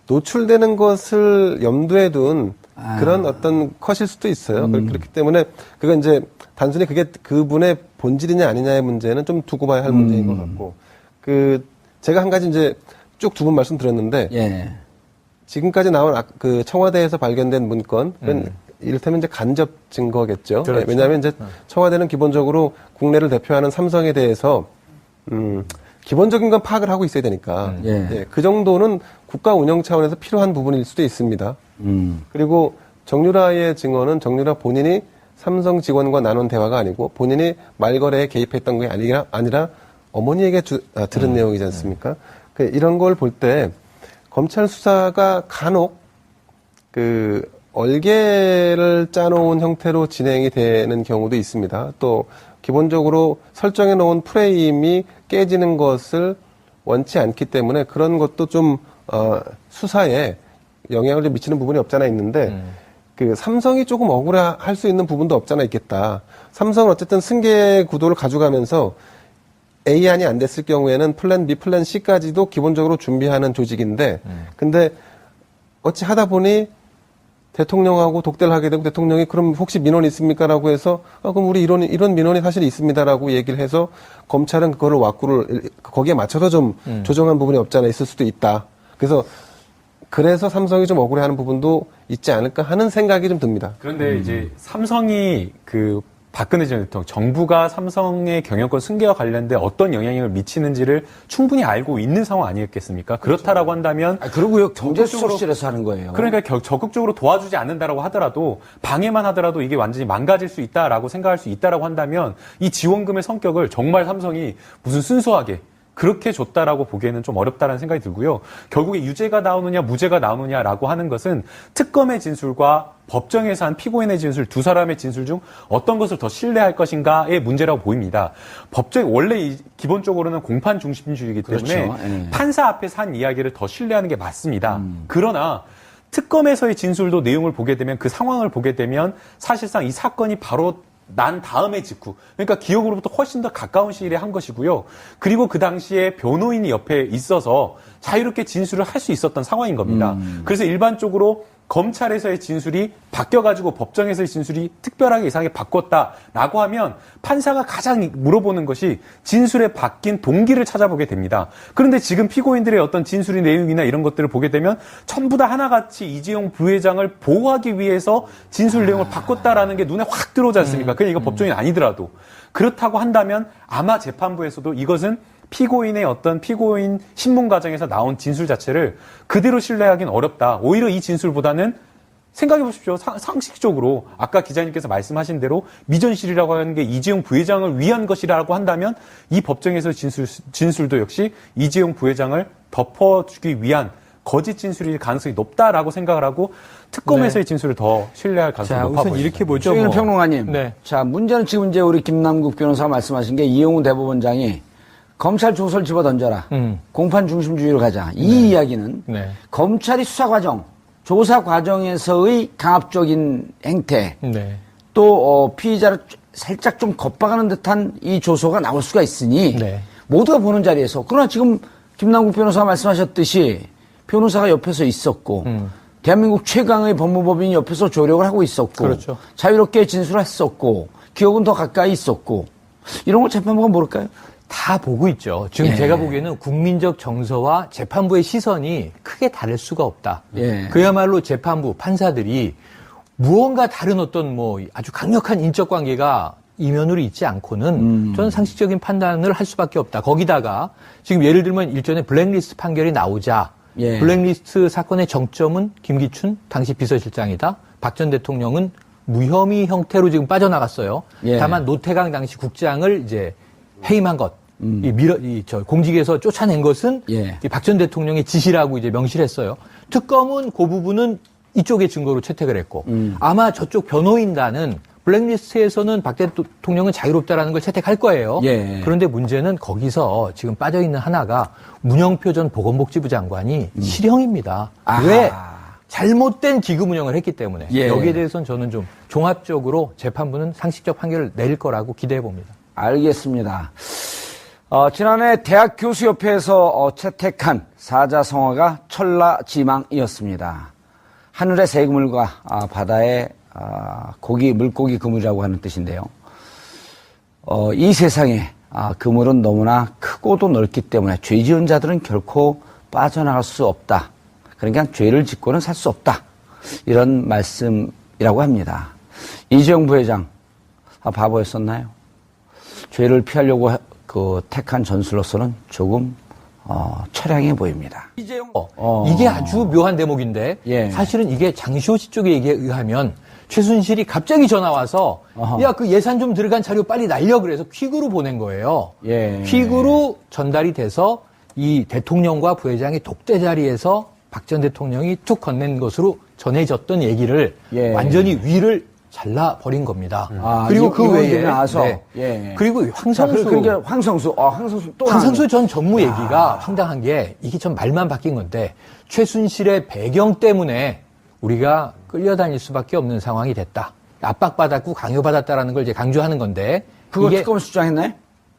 노출되는 것을 염두에 둔 그런 어떤 컷일 수도 있어요. 그렇기 때문에 그건 이제 단순히 그게 그분의 본질이냐 아니냐의 문제는 좀 두고 봐야 할 문제인 것 같고 제가 한 가지 이제 쭉 두 분 말씀드렸는데 예. 지금까지 나온 그 청와대에서 발견된 문건 그건 이를테면 이제 간접 증거겠죠. 그렇죠. 왜냐하면 이제 청와대는 기본적으로 국내를 대표하는 삼성에 대해서 기본적인 건 파악을 하고 있어야 되니까 예. 그 정도는 국가 운영 차원에서 필요한 부분일 수도 있습니다. 그리고 정유라의 증언은 정유라 본인이 삼성 직원과 나눈 대화가 아니고 본인이 말거래에 개입했던 게 아니라 어머니에게 들은 내용이지 않습니까? 이런 걸 볼 때 검찰 수사가 간혹 얼개를 짜놓은 형태로 진행이 되는 경우도 있습니다. 또 기본적으로 설정해 놓은 프레임이 깨지는 것을 원치 않기 때문에 그런 것도 좀 수사에 영향을 좀 미치는 부분이 없잖아 있는데 삼성이 조금 억울할 수 있는 부분도 없잖아 있겠다. 삼성은 어쨌든 승계 구도를 가져가면서 A안이 안 됐을 경우에는 플랜 B, 플랜 C까지도 기본적으로 준비하는 조직인데 근데 어찌 하다 보니 대통령하고 독대를 하게 되고 대통령이 그럼 혹시 민원이 있습니까?라고 해서 그럼 우리 이런 민원이 사실 있습니다라고 얘기를 해서 검찰은 그거를 거기에 맞춰서 좀 조정한 부분이 없잖아 있을 수도 있다. 그래서 삼성이 좀 억울해하는 부분도 있지 않을까 하는 생각이 좀 듭니다. 그런데 이제 삼성이 박근혜 전 대통령, 정부가 삼성의 경영권 승계와 관련된 어떤 영향을 미치는지를 충분히 알고 있는 상황 아니겠습니까? 그렇다라고 한다면. 그리고요, 경제수석실에서 하는 거예요. 그러니까 적극적으로 도와주지 않는다라고 하더라도, 방해만 하더라도 이게 완전히 망가질 수 있다라고 생각할 수 있다라고 한다면, 이 지원금의 성격을 정말 삼성이 무슨 순수하게 그렇게 줬다라고 보기에는 좀 어렵다는 생각이 들고요. 결국에 유죄가 나오느냐 무죄가 나오느냐라고 하는 것은 특검의 진술과 법정에서 한 피고인의 진술, 두 사람의 진술 중 어떤 것을 더 신뢰할 것인가의 문제라고 보입니다. 법정 원래 기본적으로는 공판 중심주의이기 때문에 그렇죠. 예. 판사 앞에서 한 이야기를 더 신뢰하는 게 맞습니다. 그러나 특검에서의 진술도 내용을 보게 되면 그 상황을 보게 되면 사실상 이 사건이 바로 난 다음의 직후, 그러니까 기억으로부터 훨씬 더 가까운 시일에 한 것이고요. 그리고 그 당시에 변호인이 옆에 있어서 자유롭게 진술을 할 수 있었던 상황인 겁니다. 그래서 일반적으로 검찰에서의 진술이 바뀌어가지고 법정에서의 진술이 특별하게 이상하게 바꿨다라고 하면 판사가 가장 물어보는 것이 진술에 바뀐 동기를 찾아보게 됩니다. 그런데 지금 피고인들의 어떤 진술의 내용이나 이런 것들을 보게 되면 전부 다 하나같이 이재용 부회장을 보호하기 위해서 진술 내용을 바꿨다라는 게 눈에 확 들어오지 않습니까? 그냥 이거 법정이 아니더라도. 그렇다고 한다면 아마 재판부에서도 이것은 피고인의 어떤 피고인 신문 과정에서 나온 진술 자체를 그대로 신뢰하기는 어렵다. 오히려 이 진술보다는 생각해 보십시오. 상식적으로 아까 기자님께서 말씀하신 대로 미전실이라고 하는 게 이재용 부회장을 위한 것이라고 한다면 이 법정에서 진술도 역시 이재용 부회장을 덮어주기 위한 거짓 진술일 가능성이 높다라고 생각을 하고 특검에서의 진술을 더 신뢰할 가능성이 자, 높아 우선 보입니다. 이렇게 보죠. 최경일 뭐. 평론가님. 네. 자, 문제는 지금 이제 우리 김남국 변호사가 말씀하신 게 이용우 대법원장이 검찰 조서를 집어던져라. 공판 중심주의로 가자. 이 이야기는 네. 검찰이 수사 과정, 조사 과정에서의 강압적인 행태, 네. 또 피의자를 살짝 좀 겁박하는 듯한 이 조서가 나올 수가 있으니 네. 모두가 보는 자리에서. 그러나 지금 김남국 변호사가 말씀하셨듯이 변호사가 옆에서 있었고 대한민국 최강의 법무법인이 옆에서 조력을 하고 있었고 그렇죠. 자유롭게 진술했었고 기억은 더 가까이 있었고 이런 걸 재판부가 모를까요? 다 보고 있죠. 지금 예. 제가 보기에는 국민적 정서와 재판부의 시선이 크게 다를 수가 없다. 예. 그야말로 재판부, 판사들이 무언가 다른 어떤 뭐 아주 강력한 인적 관계가 이면으로 있지 않고는 저는 상식적인 판단을 할 수밖에 없다. 거기다가 지금 예를 들면 일전에 블랙리스트 판결이 나오자 예. 블랙리스트 사건의 정점은 김기춘 당시 비서실장이다. 박 전 대통령은 무혐의 형태로 지금 빠져나갔어요. 예. 다만 노태강 당시 국장을 이제 해임한 것, 공직에서 쫓아낸 것은 예. 박 전 대통령의 지시라고 이제 명시를 했어요. 특검은 그 부분은 이쪽의 증거로 채택을 했고 아마 저쪽 변호인단은 블랙리스트에서는 박 대통령은 자유롭다라는 걸 채택할 거예요. 예. 그런데 문제는 거기서 지금 빠져있는 하나가 문영표 전 보건복지부 장관이 실형입니다. 아하. 왜? 잘못된 기금 운영을 했기 때문에 예. 여기에 대해서는 저는 좀 종합적으로 재판부는 상식적 판결을 내릴 거라고 기대해 봅니다. 알겠습니다. 지난해 대학교수협회에서 채택한 사자성어가 천라지망이었습니다. 하늘의 새 그물과 바다의 물고기 그물이라고 하는 뜻인데요. 이 세상에 그물은 너무나 크고도 넓기 때문에 죄 지은 자들은 결코 빠져나갈 수 없다. 그러니까 죄를 짓고는 살 수 없다. 이런 말씀이라고 합니다. 이재용 부회장 바보였었나요? 죄를 피하려고 택한 전술로서는 조금 처량해 보입니다. 이재용 이게 아주 묘한 대목인데 예. 사실은 이게 장시호 씨 쪽의 얘기에 의하면 최순실이 갑자기 전화 와서 야, 그 예산 좀 들어간 자료 빨리 날려 그래서 퀵으로 보낸 거예요. 예. 퀵으로 전달이 돼서 이 대통령과 부회장이 독대 자리에서 박 전 대통령이 툭 건넨 것으로 전해졌던 얘기를 예. 완전히 위를 잘라버린 겁니다. 그리고 그리고 그 외에 나와서 네. 예. 그리고 황성수 그러니까 황성수 또 황상수 전 전무 얘기가 황당한 게 이게 전 말만 바뀐 건데 최순실의 배경 때문에 우리가 끌려다닐 수밖에 없는 상황이 됐다. 압박받았고 강요받았다라는 걸 이제 강조하는 건데 그거 이게 특검에서 주장했나요?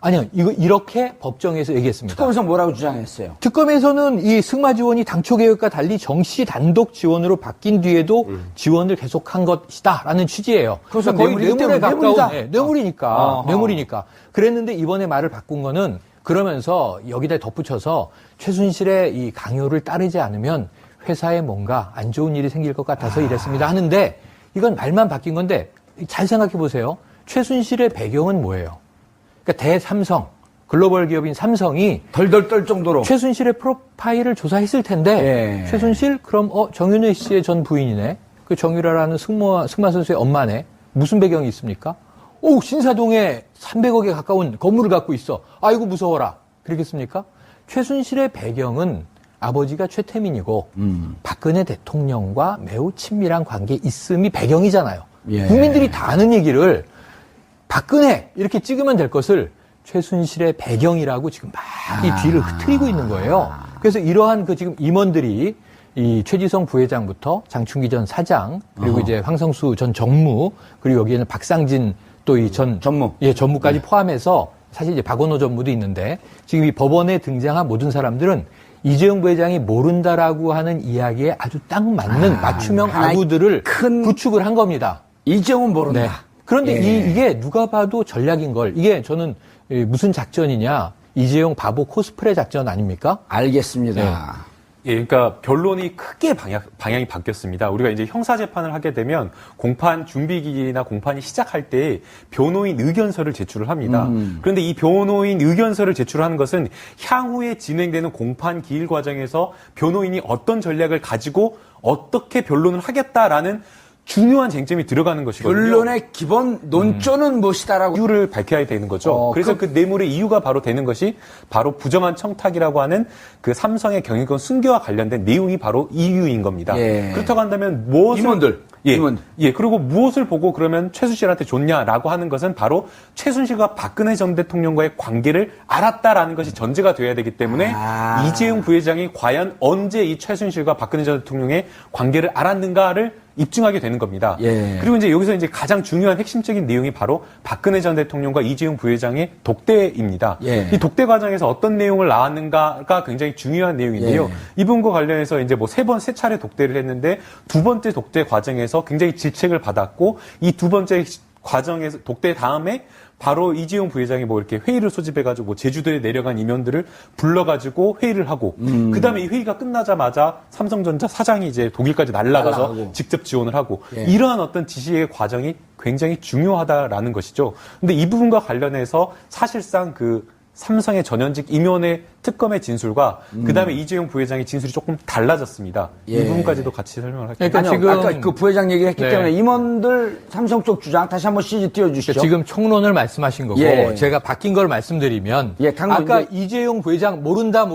아니요. 이렇게 법정에서 얘기했습니다. 특검에서 뭐라고 주장했어요? 특검에서는 이 승마 지원이 당초 계획과 달리 정시 단독 지원으로 바뀐 뒤에도 지원을 계속한 것이다라는 취지예요. 그래서 거의 뇌물이기 뇌물에 때문에 가까운 뇌물이다. 뇌물이니까 뇌물이니까 그랬는데 이번에 말을 바꾼 거는 그러면서 여기다 덧붙여서 최순실의 이 강요를 따르지 않으면 회사에 뭔가 안 좋은 일이 생길 것 같아서 이랬습니다 하는데 이건 말만 바뀐 건데 잘 생각해 보세요. 최순실의 배경은 뭐예요? 그러니까 대삼성 글로벌 기업인 삼성이 덜덜 떨 정도로 최순실의 프로파일을 조사했을 텐데 예. 최순실 그럼 정윤회 씨의 전 부인이네. 그 정유라라는 승마 선수의 엄마네. 무슨 배경이 있습니까? 오 신사동에 300억에 가까운 건물을 갖고 있어. 아이고 무서워라. 그렇겠습니까? 최순실의 배경은 아버지가 최태민이고 박근혜 대통령과 매우 친밀한 관계에 있음이 배경이잖아요. 예. 국민들이 다 아는 얘기를 박근혜 이렇게 찍으면 될 것을 최순실의 배경이라고 지금 막 이 뒤를 흐트리고 있는 거예요. 그래서 이러한 그 지금 임원들이 이 최지성 부회장부터 장충기 전 사장 그리고 이제 황성수 전 정무 그리고 여기에는 박상진 또 이 전 전무. 예, 전무까지 포함해서 사실 이제 박원호 전무도 있는데 지금 이 법원에 등장한 모든 사람들은 이재용 부회장이 모른다라고 하는 이야기에 아주 딱 맞는 맞춤형 하나의 아구들을 큰- 구축을 한 겁니다. 이재용은 모른다. 네. 그런데 예. 이게 누가 봐도 전략인 걸. 이게 저는 무슨 작전이냐. 이재용 바보 코스프레 작전 아닙니까? 알겠습니다. 예, 그러니까 변론이 크게 방향이 바뀌었습니다. 우리가 이제 형사 재판을 하게 되면 공판 준비 기일이나 공판이 시작할 때 변호인 의견서를 제출을 합니다. 그런데 이 변호인 의견서를 제출하는 것은 향후에 진행되는 공판 기일 과정에서 변호인이 어떤 전략을 가지고 어떻게 변론을 하겠다라는 중요한 쟁점이 들어가는 것이거든요. 변론의 기본 논조는 무엇이다라고. 이유를 밝혀야 되는 거죠. 그래서 그 뇌물의 이유가 바로 되는 것이 바로 부정한 청탁이라고 하는 그 삼성의 경영권 승계와 관련된 내용이 바로 이유인 겁니다. 예. 그렇다고 한다면 무엇을 임원들. 예, 임원들. 예, 그리고 무엇을 보고 그러면 최순실한테 줬냐라고 하는 것은 바로 최순실과 박근혜 전 대통령과의 관계를 알았다라는 것이 전제가 돼야 되기 때문에 이재용 부회장이 과연 언제 이 최순실과 박근혜 전 대통령의 관계를 알았는가를 입증하게 되는 겁니다. 예. 그리고 이제 여기서 이제 가장 중요한 핵심적인 내용이 바로 박근혜 전 대통령과 이재용 부회장의 독대입니다. 예. 이 독대 과정에서 어떤 내용을 나왔는가가 굉장히 중요한 내용인데요. 예. 이 부분과 관련해서 이제 뭐 세 차례 독대를 했는데 두 번째 독대 과정에서 굉장히 질책을 받았고 이 두 번째 과정에서 독대 다음에 바로 이재용 부회장이 뭐 이렇게 회의를 소집해가지고 뭐 제주도에 내려간 임원들을 불러가지고 회의를 하고 그다음에 이 회의가 끝나자마자 삼성전자 사장이 이제 독일까지 날아가서 날아가고. 직접 지원을 하고 예. 이러한 어떤 지시의 과정이 굉장히 중요하다라는 것이죠. 근데 이 부분과 관련해서 사실상 그 삼성의 전현직 임원의 특검의 진술과 그다음에 이재용 부회장의 진술이 조금 달라졌습니다. 예. 이 부분까지도 같이 설명을 할게요. 그러니까 아니요, 지금- 아까 그 부회장 얘기를 했기 네. 때문에 임원들 삼성 쪽 주장 다시 한번 CG 띄워주시죠. 그러니까 지금 총론을 말씀하신 거고 예. 제가 바뀐 걸 말씀드리면 예, 강문 아까 이제- 이재용 부회장 모른다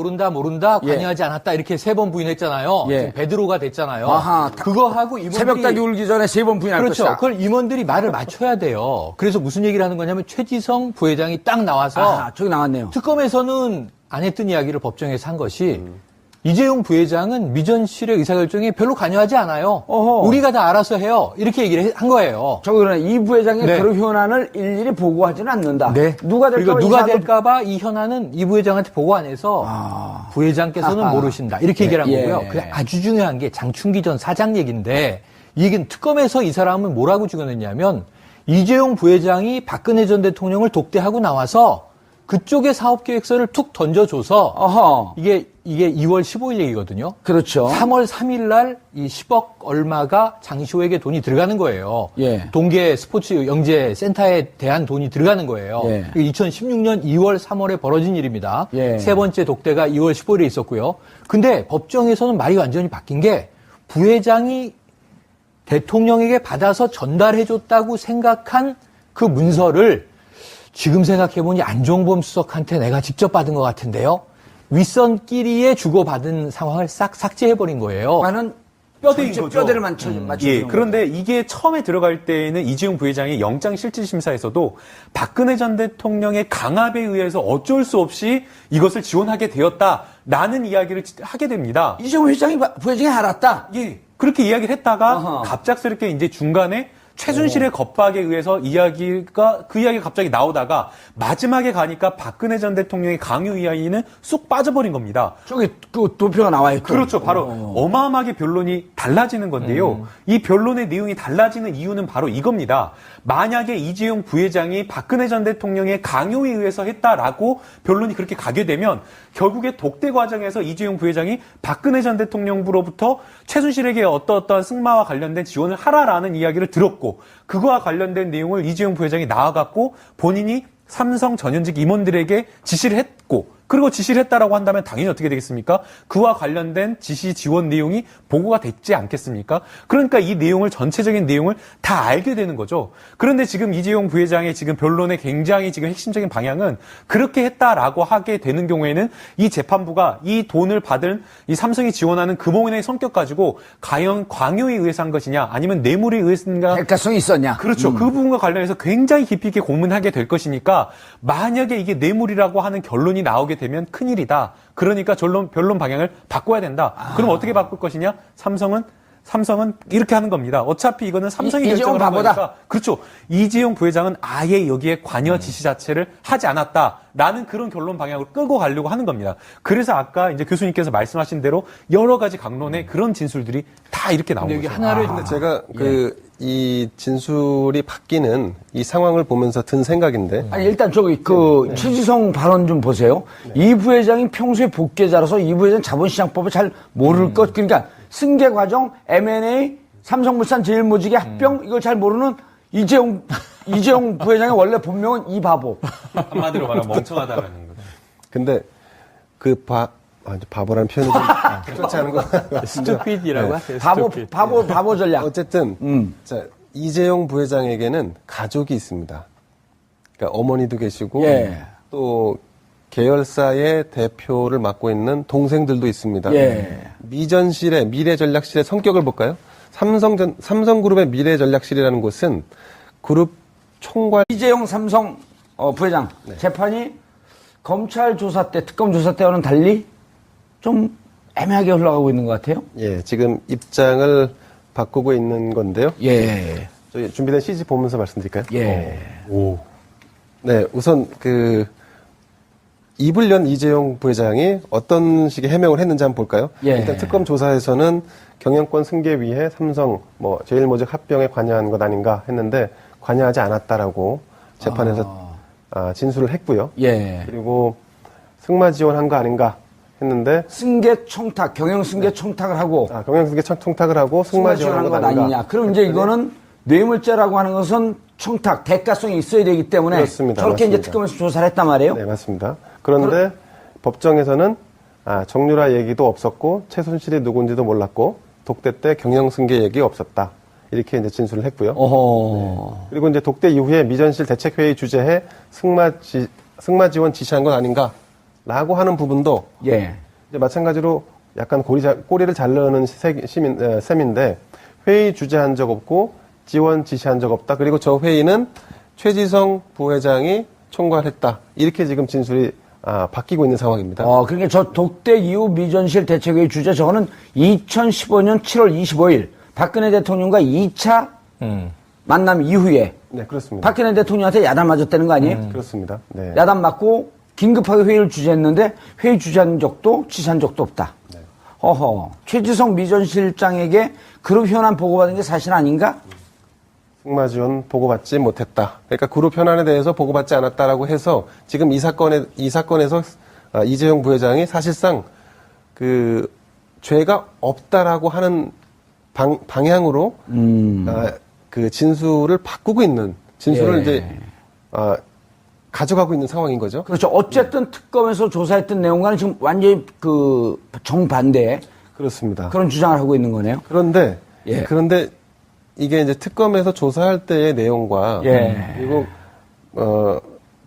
예. 관여하지 않았다 이렇게 3번 부인했잖아요. 예. 지금 베드로가 됐잖아요. 아하, 그거하고 임원들이 새벽닭이 울기 전에 3번 부인할 그렇죠. 것이다. 그걸 임원들이 말을 맞춰야 돼요. 그래서 무슨 얘기를 하는 거냐면 최지성 부회장이 딱 나와서 아하, 저기 나왔네요. 특검에서는 안 했던 이야기를 법정에서 한 것이 이재용 부회장은 미전실의 의사결정에 별로 관여하지 않아요. 어허. 우리가 다 알아서 해요. 이렇게 얘기를 한 거예요. 저기 그러네. 이 부회장의 네. 그런 현안을 일일이 보고하지는 않는다. 네. 누가 될까 그리고 누가 될까봐 이 현안은 이 부회장한테 보고 안 해서 부회장께서는 아하. 모르신다. 이렇게 얘기를 한 예. 거고요. 그 아주 중요한 게 장충기 전 사장 얘기인데 이 얘기는 특검에서 이 사람은 뭐라고 찍어냈냐면 이재용 부회장이 박근혜 전 대통령을 독대하고 나와서 그쪽에 사업계획서를 툭 던져줘서 어허. 이게 2월 15일 얘기거든요. 그렇죠. 3월 3일 날 이 10억 얼마가 장시호에게 돈이 들어가는 거예요. 예. 동계 스포츠 영재 센터에 대한 돈이 들어가는 거예요. 예. 2016년 2월 3월에 벌어진 일입니다. 예. 세 번째 독대가 2월 15일에 있었고요. 근데 법정에서는 말이 완전히 바뀐 게 부회장이 대통령에게 받아서 전달해줬다고 생각한 그 문서를 지금 생각해보니 안종범 수석한테 내가 직접 받은 것 같은데요. 윗선끼리에 주고받은 상황을 싹 삭제해버린 거예요. 나는 뼈대인 전체 거죠. 뼈대를 맞춰주는 예, 그런데 이게 처음에 들어갈 때에는 이재용 부회장이 영장실질심사에서도 박근혜 전 대통령의 강압에 의해서 어쩔 수 없이 이것을 지원하게 되었다라는 이야기를 하게 됩니다. 이재용 부회장이 알았다. 예, 그렇게 이야기를 했다가 아하. 갑작스럽게 이제 중간에 최순실의 겁박에 의해서 그 이야기가 갑자기 나오다가 마지막에 가니까 박근혜 전 대통령의 강요 이야기는 쑥 빠져버린 겁니다. 저기 그 도표가 나와 있고. 그렇죠. 바로 어마어마하게 변론이 달라지는 건데요. 이 변론의 내용이 달라지는 이유는 바로 이겁니다. 만약에 이재용 부회장이 박근혜 전 대통령의 강요에 의해서 했다라고 변론이 그렇게 가게 되면 결국에 독대 과정에서 이재용 부회장이 박근혜 전 대통령으로부터 최순실에게 어떠한 승마와 관련된 지원을 하라라는 이야기를 들었고 그거와 관련된 내용을 이재용 부회장이 나와갖고 본인이 삼성 전현직 임원들에게 지시를 받고 그리고 지시를 했다라고 한다면 당연히 어떻게 되겠습니까? 그와 관련된 지시 지원 내용이 보고가 됐지 않겠습니까? 그러니까 이 내용을 전체적인 내용을 다 알게 되는 거죠. 그런데 지금 이재용 부회장의 지금 변론의 굉장히 지금 핵심적인 방향은 그렇게 했다라고 하게 되는 경우에는 이 재판부가 이 돈을 받은 이 삼성이 지원하는 금융의 성격 가지고 과연 광요에 의해서 한 것이냐 아니면 뇌물에 의해서인가 대가성이 있었냐? 그렇죠. 그 부분과 관련해서 굉장히 깊이 있게 고민하게 될 것이니까 만약에 이게 뇌물이라고 하는 결론이 나오게 되면 큰일이다. 그러니까 변론 방향을 바꿔야 된다. 그럼 어떻게 바꿀 것이냐? 삼성은 이렇게 하는 겁니다. 어차피 이거는 삼성이 이재용 결정을 한 바보다? 거니까. 그렇죠. 이재용 부회장은 아예 여기에 관여 지시 자체를 하지 않았다라는 그런 결론 방향으로 끌고 가려고 하는 겁니다. 그래서 아까 이제 교수님께서 말씀하신 대로 여러 가지 강론의 그런 진술들이 다 이렇게 나온 근데 여기 거죠. 하나를 근데 제가 이 진술이 바뀌는 이 상황을 보면서 든 생각인데 아니 일단 저기 최지성 발언 좀 보세요. 이 부회장이 평소에 복계자라서 이 부회장 자본시장법을 잘 모를 것. 그러니까 승계 과정, M&A, 삼성물산 제일모직의 합병 이걸 잘 모르는 이재용 부회장의 원래 본명은 이 바보. 한마디로 말하면 멍청하다라는 거죠. 근데 바보라는 표현이 좀 그렇지 않은 것 같아요. 스투피드라고 하세요. 바보 전략. 어쨌든 자, 이재용 부회장에게는 가족이 있습니다. 그러니까 어머니도 계시고 예. 또 계열사의 대표를 맡고 있는 동생들도 있습니다. 예. 미래전략실의 성격을 볼까요? 삼성그룹의 미래전략실이라는 곳은 그룹 총괄 이재용 삼성 부회장 재판이 검찰 조사 때 특검 조사 때와는 달리 좀 애매하게 흘러가고 있는 것 같아요. 예, 지금 입장을 바꾸고 있는 건데요. 예. 저희 준비된 CG 보면서 말씀드릴까요? 예. 네, 우선 이불련 이재용 부회장이 어떤 식의 해명을 했는지 한번 볼까요? 예. 일단 특검 조사에서는 경영권 승계 위해 삼성, 제일모직 합병에 관여한 것 아닌가 했는데 관여하지 않았다라고 재판에서 진술을 했고요. 예. 그리고 승마 지원한 거 아닌가 했는데 승계 청탁, 경영 승계 청탁을 하고 경영 승계 청탁을 하고 승마 지원한 것 아닌가. 그럼 이제 이거는 뇌물죄라고 하는 것은 청탁, 대가성이 있어야 되기 때문에 그렇습니다. 저렇게 맞습니다. 이제 특검에서 조사를 했단 말이에요. 네, 맞습니다. 그런데 법정에서는 정유라 얘기도 없었고 최순실이 누군지도 몰랐고 독대 때 경영 승계 얘기 없었다. 이렇게 이제 진술을 했고요. 어허. 그리고 이제 독대 이후에 미전실 대책회의 주재해 승마 지원 지시한 건 아닌가라고 하는 부분도 예. 이제 마찬가지로 약간 꼬리를 잘 넣는 셈인데 회의 주재한 적 없고 지원 지시한 적 없다. 그리고 저 회의는 최지성 부회장이 총괄했다. 이렇게 지금 진술이 바뀌고 있는 상황입니다. 그러니까 저 독대 이후 미전실 대책회의 주재 저거는 2015년 7월 25일 박근혜 대통령과 2차 만남 이후에 네, 그렇습니다. 박근혜 대통령한테 야단 맞았다는 거 아니에요? 그렇습니다. 네. 야단 맞고 긴급하게 회의를 주재했는데 회의 주재한 적도 지시한 적도 없다. 네. 어허. 최지성 미전실장에게 그룹 현안 보고받은 게 사실 아닌가? 승마 지원 보고받지 못했다. 그러니까 그룹 현안에 대해서 보고받지 않았다라고 해서 지금 이 사건에서 이재용 부회장이 사실상 죄가 없다라고 하는 방향으로 그 진술을 바꾸고 있는 진술을 예. 이제 가져가고 있는 상황인 거죠. 그렇죠. 어쨌든 특검에서 조사했던 내용과는 지금 완전히 정반대의 그렇습니다. 그런 주장을 하고 있는 거네요. 그런데 예. 이게 이제 특검에서 조사할 때의 내용과 예. 그리고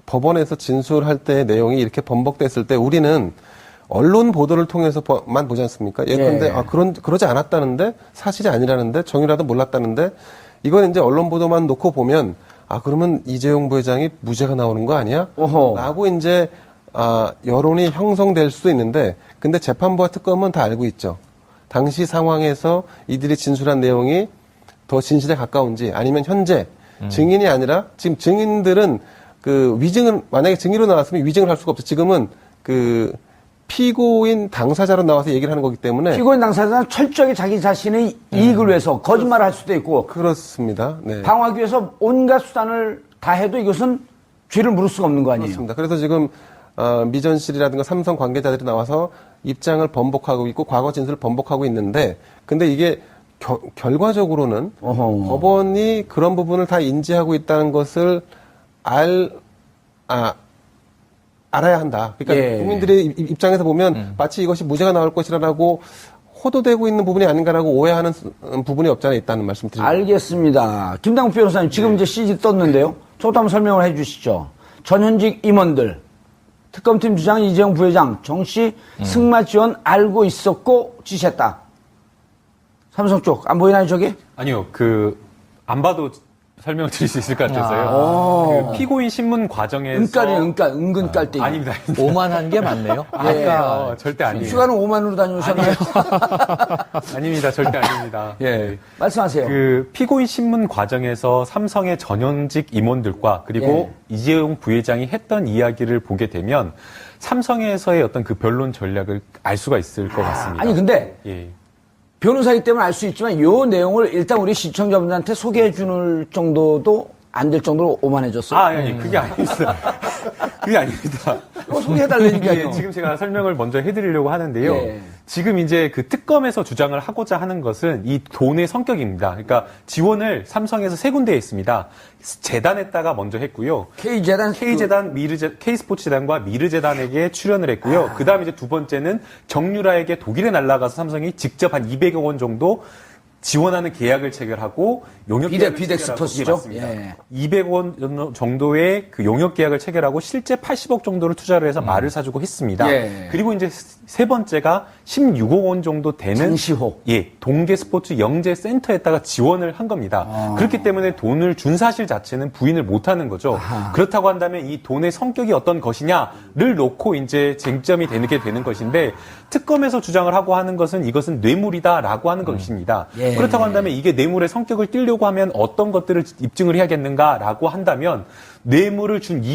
법원에서 진술할 때의 내용이 이렇게 번복됐을 때 우리는 언론 보도를 통해서만 보지 않습니까? 예컨대 그러지 않았다는데 사실이 아니라는데 정유라도 몰랐다는데 이건 이제 언론 보도만 놓고 보면 그러면 이재용 부회장이 무죄가 나오는 거 아니야? 어허. 라고 이제 여론이 형성될 수도 있는데 근데 재판부와 특검은 다 알고 있죠. 당시 상황에서 이들이 진술한 내용이 더 진실에 가까운지 아니면 현재 증인이 아니라 지금 증인들은 위증은 만약에 증인으로 나왔으면 위증을 할 수가 없죠. 지금은 피고인 당사자로 나와서 얘기를 하는 거기 때문에 피고인 당사자는 철저하게 자기 자신의 이익을 위해서 거짓말을 할 수도 있고 그렇습니다. 네. 방어하기 위해서 온갖 수단을 다 해도 이것은 죄를 물을 수가 없는 거 아니에요. 그렇습니다. 그래서 지금 미전실이라든가 삼성 관계자들이 나와서 입장을 번복하고 있고 과거 진술을 번복하고 있는데 근데 이게 결과적으로는 어허. 법원이 그런 부분을 다 인지하고 있다는 것을 알아야 한다. 그러니까 예. 국민들의 입장에서 보면 마치 이것이 무죄가 나올 것이라고 호도되고 있는 부분이 아닌가라고 오해하는 부분이 없지 않아 있다는 말씀 드립니다. 알겠습니다. 김당국 변호사님, 지금 이제 CG 떴는데요. 저것도 한번 설명을 해 주시죠. 전현직 임원들, 특검팀 주장 이재용 부회장, 정씨 승마 지원 알고 있었고 지시했다. 삼성 쪽 안 보이나요, 저기? 아니요, 안 봐도 설명을 드릴 수 있을 것 같아서요. 그 피고인 신문 과정에서. 은근 깔때기. 아닙니다. 오만한 게 맞네요. 아까 절대 아니에요. 휴가는 5만으로 다녀오셨나요? 아닙니다. 절대 아닙니다. 예. 말씀하세요. 그 피고인 신문 과정에서 삼성의 전현직 임원들과 그리고 이재용 부회장이 했던 이야기를 보게 되면 삼성에서의 어떤 그 변론 전략을 알 수가 있을 것 같습니다. 아니, 근데 예. 변호사이기 때문에 알 수 있지만 이 내용을 일단 우리 시청자분들한테 소개해 줄 정도도 안 될 정도로 오만해졌어요. 아니, 그게 아닙니다. 그게 아닙니다. 소개해달라니까요. 예, 지금 제가 설명을 먼저 해드리려고 하는데요. 예. 지금 이제 그 특검에서 주장을 하고자 하는 것은 이 돈의 성격입니다. 그러니까 지원을 삼성에서 세 군데에 있습니다. 재단에다가 먼저 했고요. K재단, K스포츠재단과 미르재단에게 출연을 했고요. 그 다음에 이제 두 번째는 정유라에게 독일에 날아가서 삼성이 직접 한 200억 원 정도 지원하는 계약을 체결하고 용역 계약을 비덱스포츠죠? 체결하고 예. 200억 원 정도의 그 용역 계약을 체결하고 실제 80억 정도를 투자를 해서 말을 사주고 했습니다. 예. 그리고 이제 세 번째가 16억 원 정도 되는 장시호. 동계 스포츠 영재 센터에다가 지원을 한 겁니다. 그렇기 때문에 돈을 준 사실 자체는 부인을 못 하는 거죠. 그렇다고 한다면 이 돈의 성격이 어떤 것이냐를 놓고 이제 쟁점이 되게 되는 것인데 특검에서 주장을 하고 하는 것은 이것은 뇌물이다라고 하는 것입니다. 예. 그렇다고 한다면 이게 뇌물의 성격을 띠려고 하면 어떤 것들을 입증을 해야겠는가라고 한다면 뇌물을 준